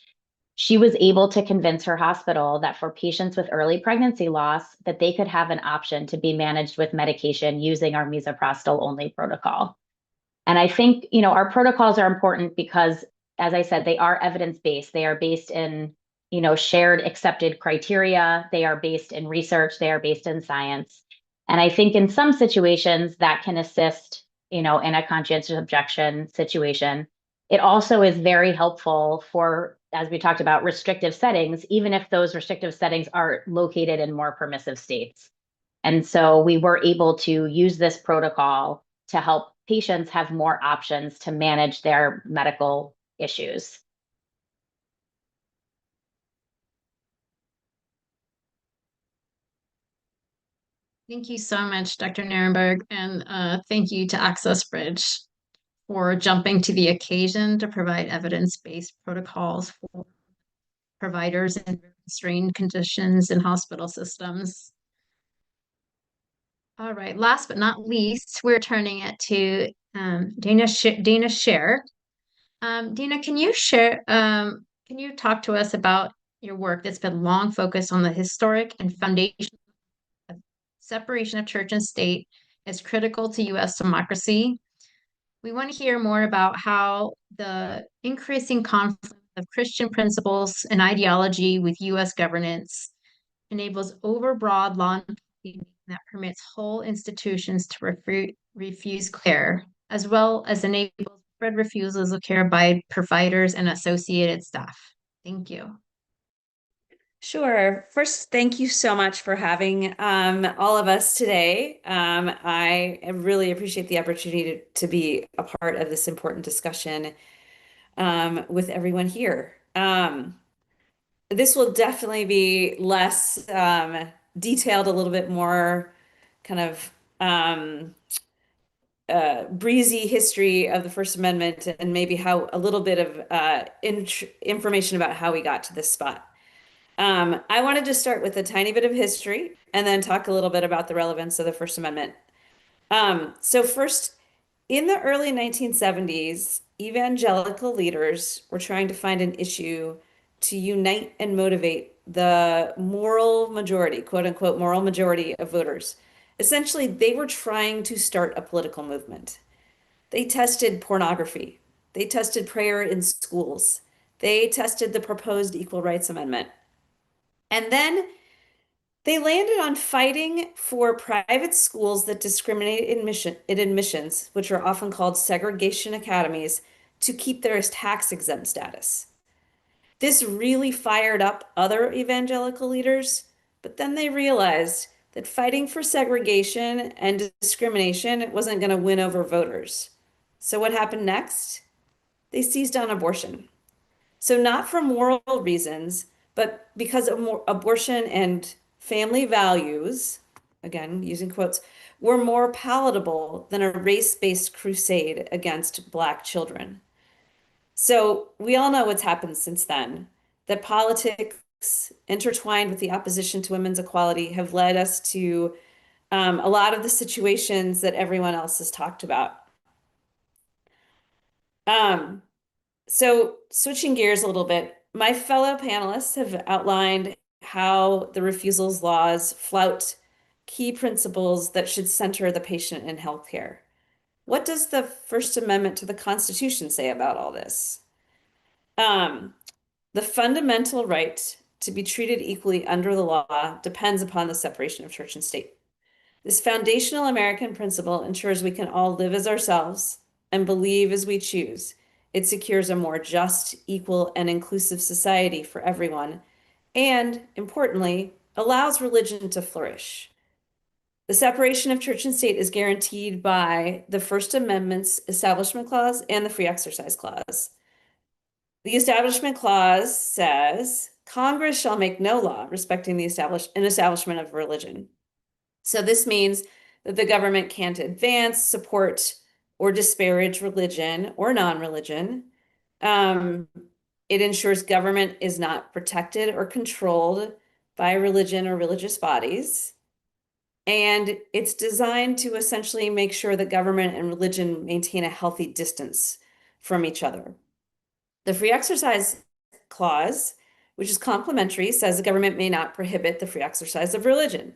she was able to convince her hospital that for patients with early pregnancy loss, that they could have an option to be managed with medication using our misoprostol only protocol. And I think, our protocols are important because, as I said, they are evidence-based. They are based in, shared accepted criteria. They are based in research. They are based in science. And I think in some situations that can assist, in a conscientious objection situation. It also is very helpful for, as we talked about, restrictive settings, even if those restrictive settings are located in more permissive states. And so we were able to use this protocol to help patients have more options to manage their medical issues. Thank you so much, Dr. Nirenberg, and thank you to Access Bridge for jumping to the occasion to provide evidence-based protocols for providers in constrained conditions in hospital systems. All right, last but not least, we're turning it to Dana Scher. Dina, can you talk to us about your work that's been long focused on the historic and foundation of separation of church and state as critical to U.S. democracy? We want to hear more about how the increasing conflict of Christian principles and ideology with U.S. governance enables overbroad law that permits whole institutions to refuse care, as well as enables spread refusals of care by providers and associated staff. Thank you. Sure. First, thank you so much for having all of us today. I really appreciate the opportunity to be a part of this important discussion with everyone here. This will definitely be less detailed, a little bit more kind of breezy history of the First Amendment and maybe how a little bit of information about how we got to this spot. I wanted to start with a tiny bit of history and then talk a little bit about the relevance of the First Amendment. So first, in the early 1970s, evangelical leaders were trying to find an issue to unite and motivate the moral majority, quote unquote, moral majority of voters. Essentially, they were trying to start a political movement. They tested pornography. They tested prayer in schools. They tested the proposed Equal Rights Amendment. And then they landed on fighting for private schools that discriminate in admissions, which are often called segregation academies, to keep their tax-exempt status. This really fired up other evangelical leaders, but then they realized that fighting for segregation and discrimination wasn't going to win over voters. So what happened next? They seized on abortion. So not for moral reasons, but because of abortion and family values, again, using quotes, were more palatable than a race-based crusade against Black children. So we all know what's happened since then, that politics intertwined with the opposition to women's equality have led us to a lot of the situations that everyone else has talked about. So switching gears a little bit, my fellow panelists have outlined how the refusals laws flout key principles that should center the patient in healthcare. What does the First Amendment to the Constitution say about all this? The fundamental right to be treated equally under the law depends upon the separation of church and state. This foundational American principle ensures we can all live as ourselves and believe as we choose. It secures a more just, equal, and inclusive society for everyone, and, importantly, allows religion to flourish. The separation of church and state is guaranteed by the First Amendment's Establishment Clause and the Free Exercise Clause. The Establishment Clause says, Congress shall make no law respecting an establishment of religion. So this means that the government can't advance, support, or disparage religion or non-religion. It ensures government is not protected or controlled by religion or religious bodies. And it's designed to essentially make sure that government and religion maintain a healthy distance from each other. The Free Exercise Clause, which is complementary, says the government may not prohibit the free exercise of religion.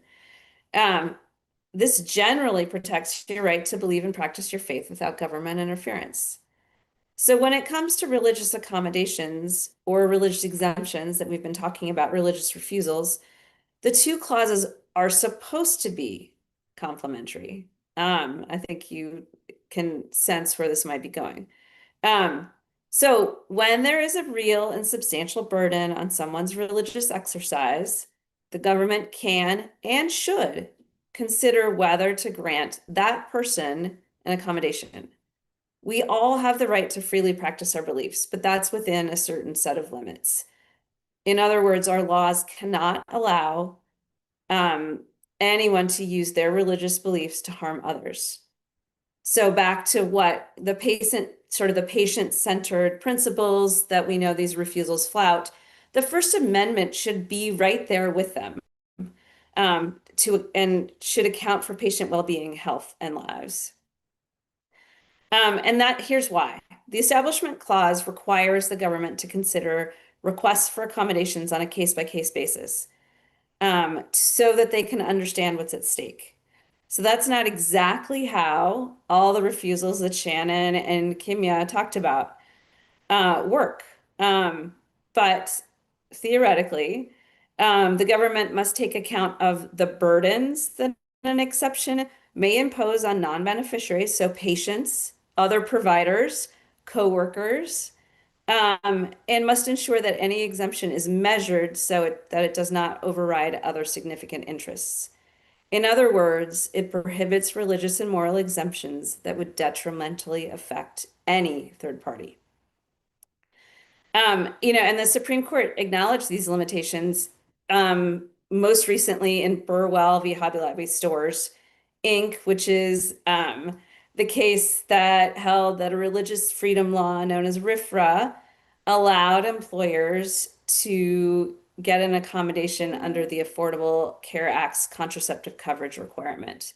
This generally protects your right to believe and practice your faith without government interference. So when it comes to religious accommodations or religious exemptions that we've been talking about, religious refusals, the two clauses are supposed to be complementary. I think you can sense where this might be going. So when there is a real and substantial burden on someone's religious exercise, the government can and should consider whether to grant that person an accommodation. We all have the right to freely practice our beliefs, but that's within a certain set of limits. In other words, our laws cannot allow anyone to use their religious beliefs to harm others. So back to what the patient-centered principles that we know these refusals flout, the First Amendment should be right there with them and should account for patient well-being, health, and lives. And here's why. The Establishment Clause requires the government to consider requests for accommodations on a case-by-case basis so that they can understand what's at stake. So that's not exactly how all the refusals that Shannon and Kimya talked about work. But theoretically, the government must take account of the burdens that an exception may impose on non-beneficiaries, so patients, other providers, co-workers, and must ensure that any exemption is measured so that it does not override other significant interests. In other words, it prohibits religious and moral exemptions that would detrimentally affect any third party. And the Supreme Court acknowledged these limitations most recently in Burwell v. Hobby Lobby Stores, Inc., which is the case that held that a religious freedom law known as RFRA allowed employers to get an accommodation under the Affordable Care Act's contraceptive coverage requirement.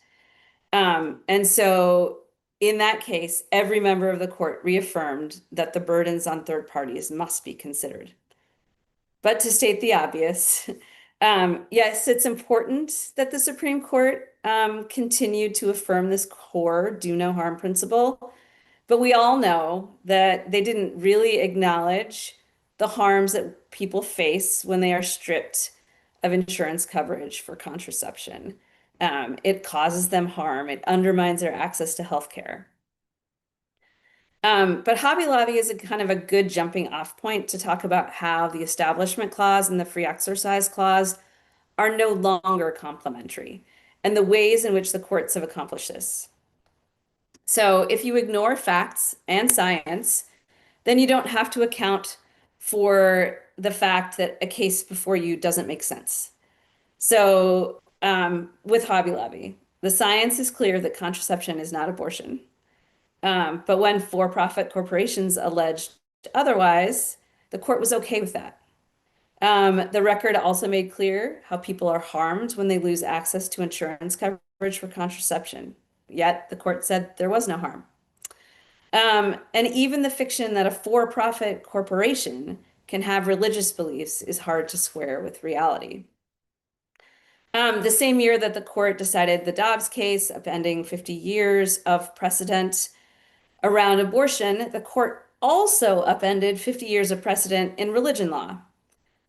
And so in that case, every member of the court reaffirmed that the burdens on third parties must be considered. But to state the obvious, yes, it's important that the Supreme Court continue to affirm this core do no harm principle, but we all know that they didn't really acknowledge the harms that people face when they are stripped of insurance coverage for contraception. It causes them harm. It undermines their access to healthcare. But Hobby Lobby is a kind of a good jumping off point to talk about how the Establishment Clause and the Free Exercise Clause are no longer complementary and the ways in which the courts have accomplished this. So if you ignore facts and science, then you don't have to account for the fact that a case before you doesn't make sense. So with Hobby Lobby, the science is clear that contraception is not abortion. But when for-profit corporations alleged otherwise, the court was okay with that. The record also made clear how people are harmed when they lose access to insurance coverage for contraception. Yet the court said there was no harm. And even the fiction that a for-profit corporation can have religious beliefs is hard to square with reality. The same year that the court decided the Dobbs case, upending 50 years of precedent around abortion, the court also upended 50 years of precedent in religion law.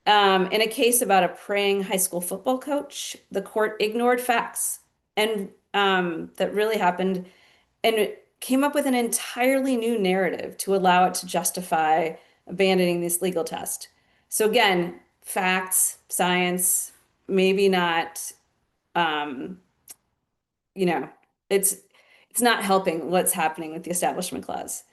In a case about a praying high school football coach, the court ignored facts and that really happened and came up with an entirely new narrative to allow it to justify abandoning this legal test. So again, facts, science, maybe not, you know, it's not helping what's happening with the Establishment Clause.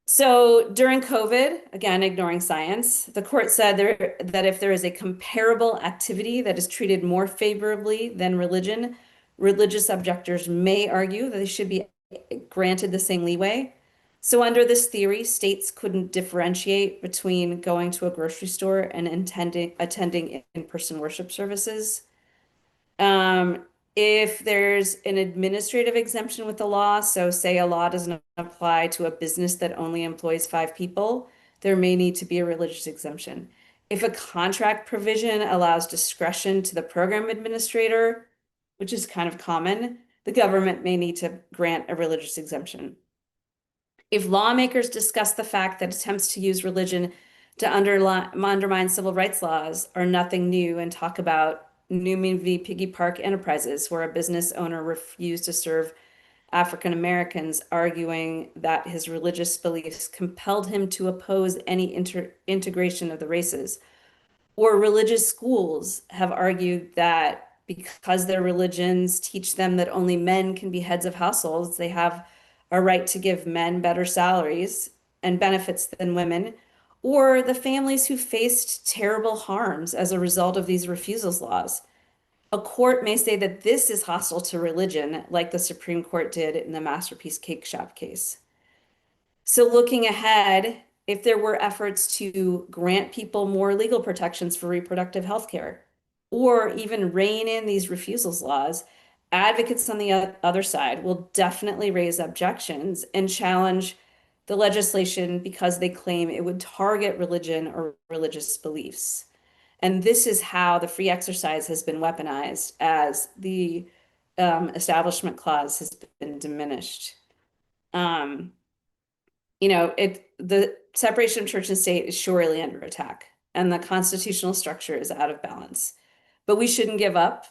So during COVID, again, ignoring science, the court said that if there is a comparable activity that is treated more favorably than religion, religious objectors may argue that they should be granted the same leeway. So under this theory, states couldn't differentiate between going to a grocery store and attending in-person worship services. If there's an administrative exemption with the law, so say a law doesn't apply to a business that only employs 5 people, there may need to be a religious exemption. If a contract provision allows discretion to the program administrator, which is kind of common, the government may need to grant a religious exemption. If lawmakers discuss the fact that attempts to use religion to undermine civil rights laws are nothing new and talk about Newman v. Piggy Park Enterprises, where a business owner refused to serve African Americans, arguing that his religious beliefs compelled him to oppose any integration of the races. Or religious schools have argued that because their religions teach them that only men can be heads of households, they have a right to give men better salaries and benefits than women, or the families who faced terrible harms as a result of these refusals laws. A court may say that this is hostile to religion, like the Supreme Court did in the Masterpiece Cake Shop case. So looking ahead, if there were efforts to grant people more legal protections for reproductive health care, or even rein in these refusals laws, advocates on the other side will definitely raise objections and challenge the legislation because they claim it would target religion or religious beliefs. And this is how the free exercise has been weaponized as the Establishment Clause has been diminished. The separation of church and state is surely under attack, and the constitutional structure is out of balance. But we shouldn't give up.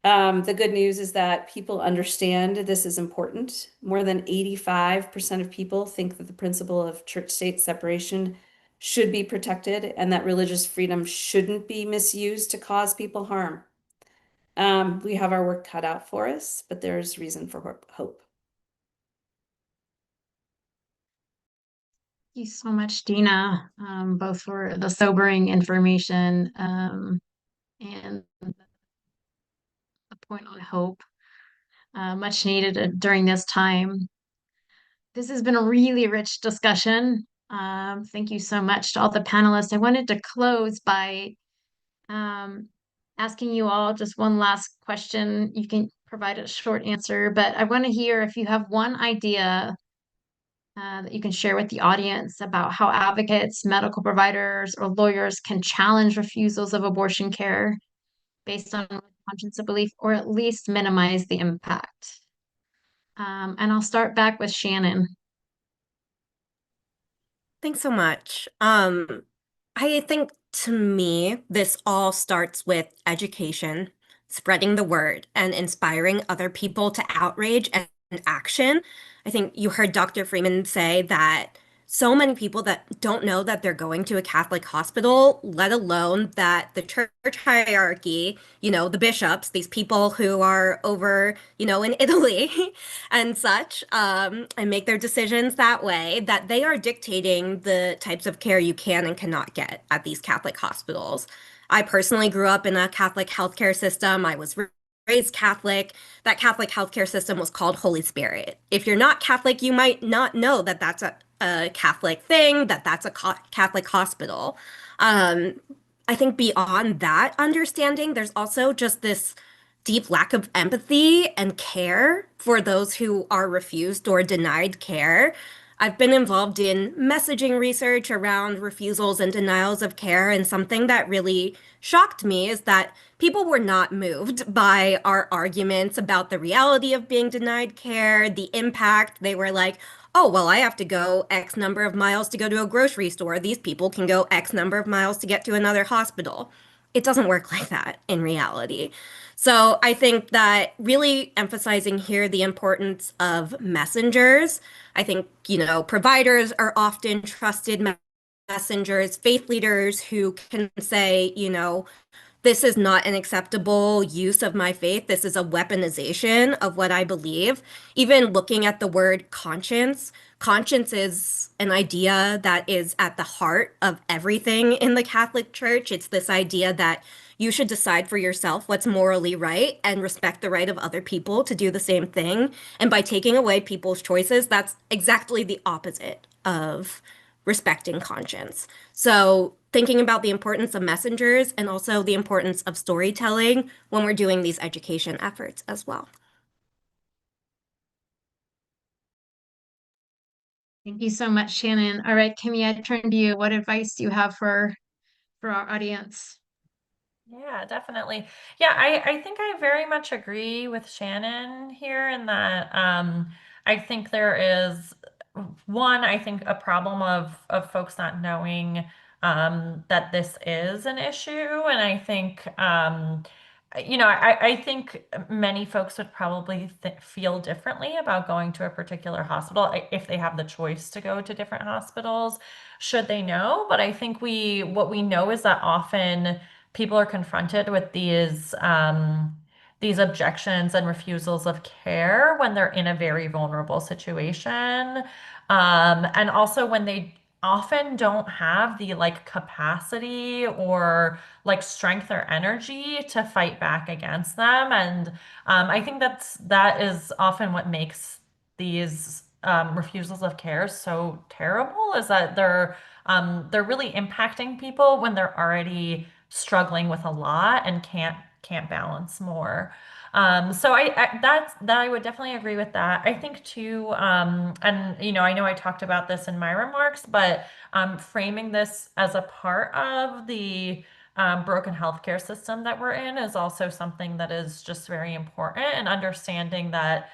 The good news is that people understand this is important. More than 85% of people think that the principle of church-state separation should be protected and that religious freedom shouldn't be misused to cause people harm. We have our work cut out for us, but there's reason for hope. Thank you so much, Dina, both for the sobering information and a point on hope, much needed during this time. This has been a really rich discussion. Thank you so much to all the panelists. I wanted to close by asking you all just one last question. You can provide a short answer, but I want to hear if you have one idea that you can share with the audience about how advocates, medical providers, or lawyers can challenge refusals of abortion care based on conscience of belief, or at least minimize the impact. And I'll start back with Shannon. Thanks so much. I think to me, this all starts with education, spreading the word, and inspiring other people to outrage and action. I think you heard Dr. Freeman say that so many people that don't know that they're going to a Catholic hospital, let alone that the church hierarchy, the bishops, these people who are over, in Italy and such, and make their decisions that way, that they are dictating the types of care you can and cannot get at these Catholic hospitals. I personally grew up in a Catholic healthcare system. I was raised Catholic. That Catholic healthcare system was called Holy Spirit. If you're not Catholic, you might not know that that's a Catholic thing, that's a Catholic hospital. I think beyond that understanding, there's also just this deep lack of empathy and care for those who are refused or denied care. I've been involved in messaging research around refusals and denials of care, and something that really shocked me is that people were not moved by our arguments about the reality of being denied care, the impact. They were like, oh, well, I have to go X number of miles to go to a grocery store. These people can go X number of miles to get to another hospital. It doesn't work like that in reality. So I think that really emphasizing here the importance of messengers. I think, providers are often trusted messengers, faith leaders who can say, you know, this is not an acceptable use of my faith. This is a weaponization of what I believe. Even looking at the word conscience, conscience is an idea that is at the heart of everything in the Catholic Church. It's this idea that you should decide for yourself what's morally right and respect the right of other people to do the same thing. And by taking away people's choices, that's exactly the opposite of respecting conscience. So, thinking about the importance of messengers and also the importance of storytelling when we're doing these education efforts as well. Thank you so much, Shannon. All right, Kimmy, I turn to you. What advice do you have for our audience? Yeah, definitely. Yeah, I think I very much agree with Shannon here in that I think there is one, I think a problem of folks not knowing that this is an issue. And I think I think many folks would probably feel differently about going to a particular hospital if they have the choice to go to different hospitals, should they know. But I think what we know is that often people are confronted with these objections and refusals of care when they're in a very vulnerable situation. And also when they often don't have the like capacity or like strength or energy to fight back against them. And I think that is often what makes these refusals of care so terrible, is that they're really impacting people when they're already struggling with a lot and can't balance more. So that I would definitely agree with that. I think too, and I know I talked about this in my remarks, but framing this as a part of the broken healthcare system that we're in is also something that is just very important, and understanding that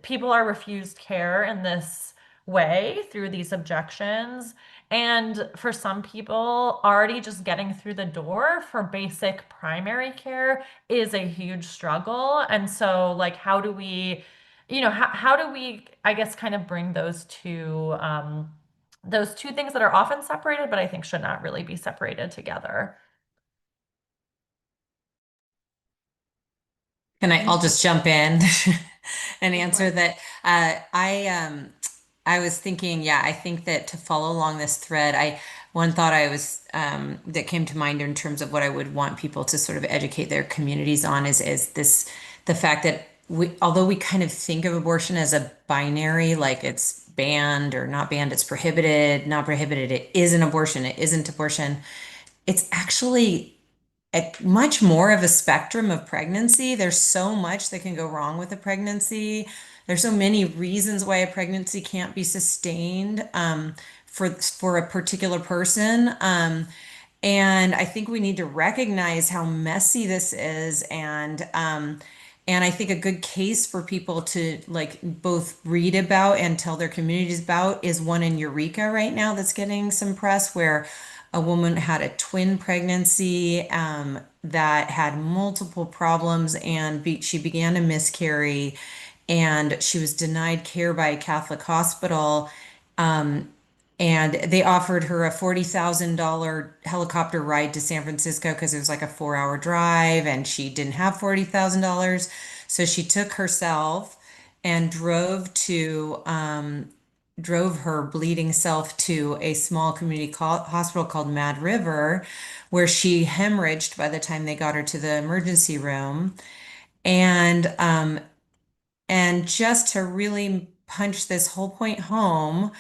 people are refused care in this way through these objections. And for some people, already just getting through the door for basic primary care is a huge struggle. And so, like, how do we, how do we, I guess, kind of bring those two things that are often separated, but I think should not really be separated together? I'll just jump in and Go for answer it. that. I was thinking, yeah, I think that to follow along this thread, one thought I was that came to mind in terms of what I would want people to sort of educate their communities on is the fact that although we kind of think of abortion as a binary, like it's banned or not banned, it's prohibited, not prohibited, it is an abortion, it isn't abortion. It's actually much more of a spectrum of pregnancy. There's so much that can go wrong with a pregnancy. There's so many reasons why a pregnancy can't be sustained for a particular person. And I think we need to recognize how messy this is, and I think a good case for people to like both read about and tell their communities about is one in Eureka right now that's getting some press, where a woman had a twin pregnancy that had multiple problems, and she began to miscarry, and she was denied care by a Catholic hospital. Um, and they offered her a $40,000 helicopter ride to San Francisco because it was like a 4-hour drive, and she didn't have $40,000. So she took herself and drove her bleeding self to a small community hospital called Mad River, where she hemorrhaged by the time they got her to the emergency room. And just to really punch this whole point home,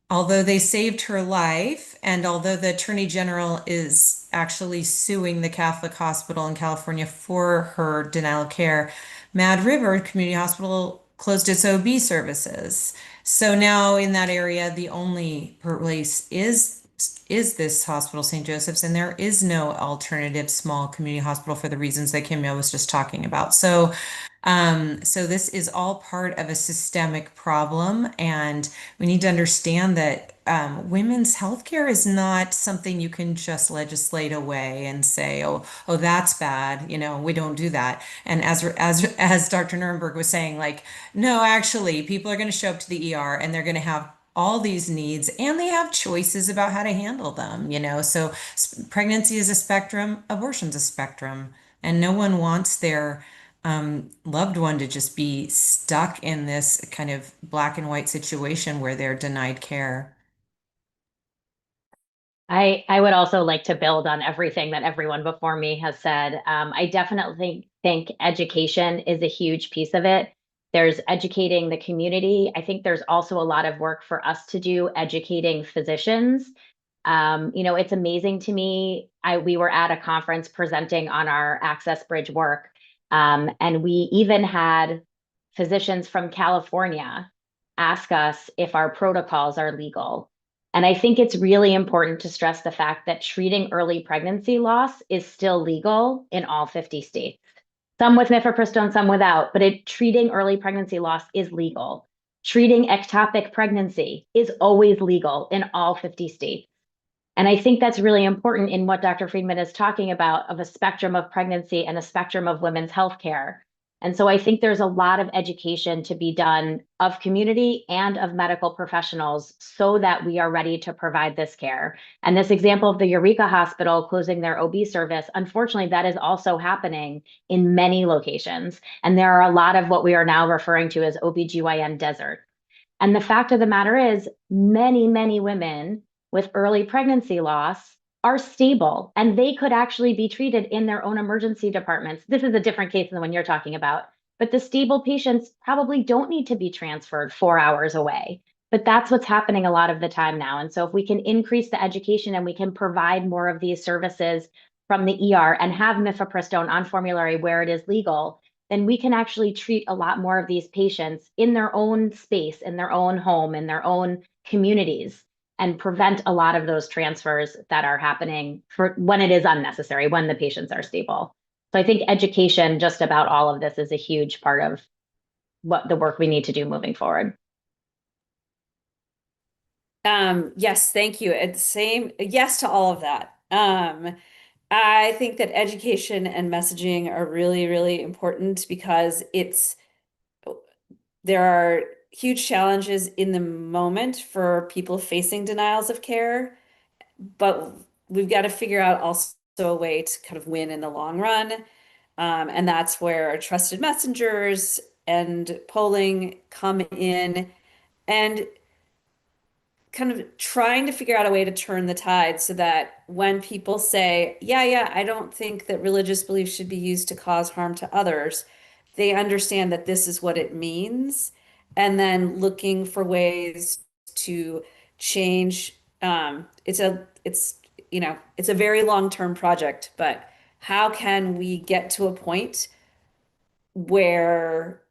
although they saved her life, and although the Attorney General is actually suing the Catholic Hospital in California for her denial of care, Mad River Community Hospital closed its OB services. So now in that area, the only place is this hospital, St. Joseph's, and there is no alternative small community hospital for the reasons that Kim was just talking about. So this is all part of a systemic problem, and we need to understand that women's healthcare is not something you can just legislate away and say, oh, that's bad. We don't do that. And as Dr. Nuremberg was saying, like, no, actually, people are going to show up to the ER and they're going to have all these needs, and they have choices about how to handle them, you know. So pregnancy is a spectrum, abortion's a spectrum, and no one wants their loved one to just be stuck in this kind of black and white situation where they're denied care. I would also like to build on everything that everyone before me has said. I definitely think education is a huge piece of it. There's educating the community. I think there's also a lot of work for us to do educating physicians. It's amazing to me. We were at a conference presenting on our Access Bridge work, and we even had physicians from California ask us if our protocols are legal. And I think it's really important to stress the fact that treating early pregnancy loss is still legal in all 50 states. Some with mifepristone, some without, but treating early pregnancy loss is legal. Treating ectopic pregnancy is always legal in all 50 states. And I think that's really important in what Dr. Friedman is talking about of a spectrum of pregnancy and a spectrum of women's healthcare. And so I think there's a lot of education to be done of community and of medical professionals so that we are ready to provide this care. And this example of the Eureka Hospital closing their OB service, unfortunately, that is also happening in many locations. And there are a lot of what we are now referring to as OBGYN desert. And the fact of the matter is, many, many women with early pregnancy loss are stable and they could actually be treated in their own emergency departments. This is a different case than the one you're talking about, but the stable patients probably don't need to be transferred 4 hours away. But that's what's happening a lot of the time now. And so if we can increase the education and we can provide more of these services from the ER and have mifepristone on formulary where it is legal, then we can actually treat a lot more of these patients in their own space, in their own home, in their own communities, and prevent a lot of those transfers that are happening for when it is unnecessary, when the patients are stable. So I think education just about all of this is a huge part of what the work we need to do moving forward. Yes, thank you. And same, yes to all of that. I think that education and messaging are really, really important because there are huge challenges in the moment for people facing denials of care, but we've got to figure out also a way to kind of win in the long run. And that's where trusted messengers and polling come in, and kind of trying to figure out a way to turn the tide so that when people say, yeah, I don't think that religious beliefs should be used to cause harm to others, they understand that this is what it means, and then looking for ways to change. It's a very long-term project, but how can we get to a point where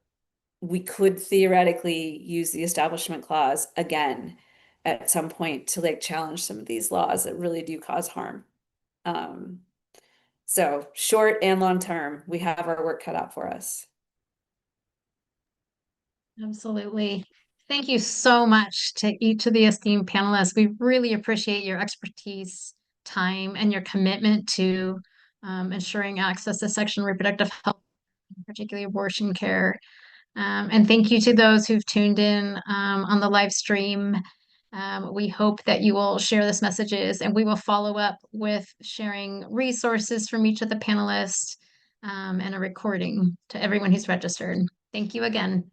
we could theoretically use the Establishment Clause again at some point to like challenge some of these laws that really do cause harm. So short and long term, we have our work cut out for us. Absolutely. Thank you so much to each of the esteemed panelists. We really appreciate your expertise, time, and your commitment to ensuring access to sexual and reproductive health, particularly abortion care. And thank you to those who've tuned in on the live stream. We hope that you will share this messages, and we will follow up with sharing resources from each of the panelists and a recording to everyone who's registered. Thank you again.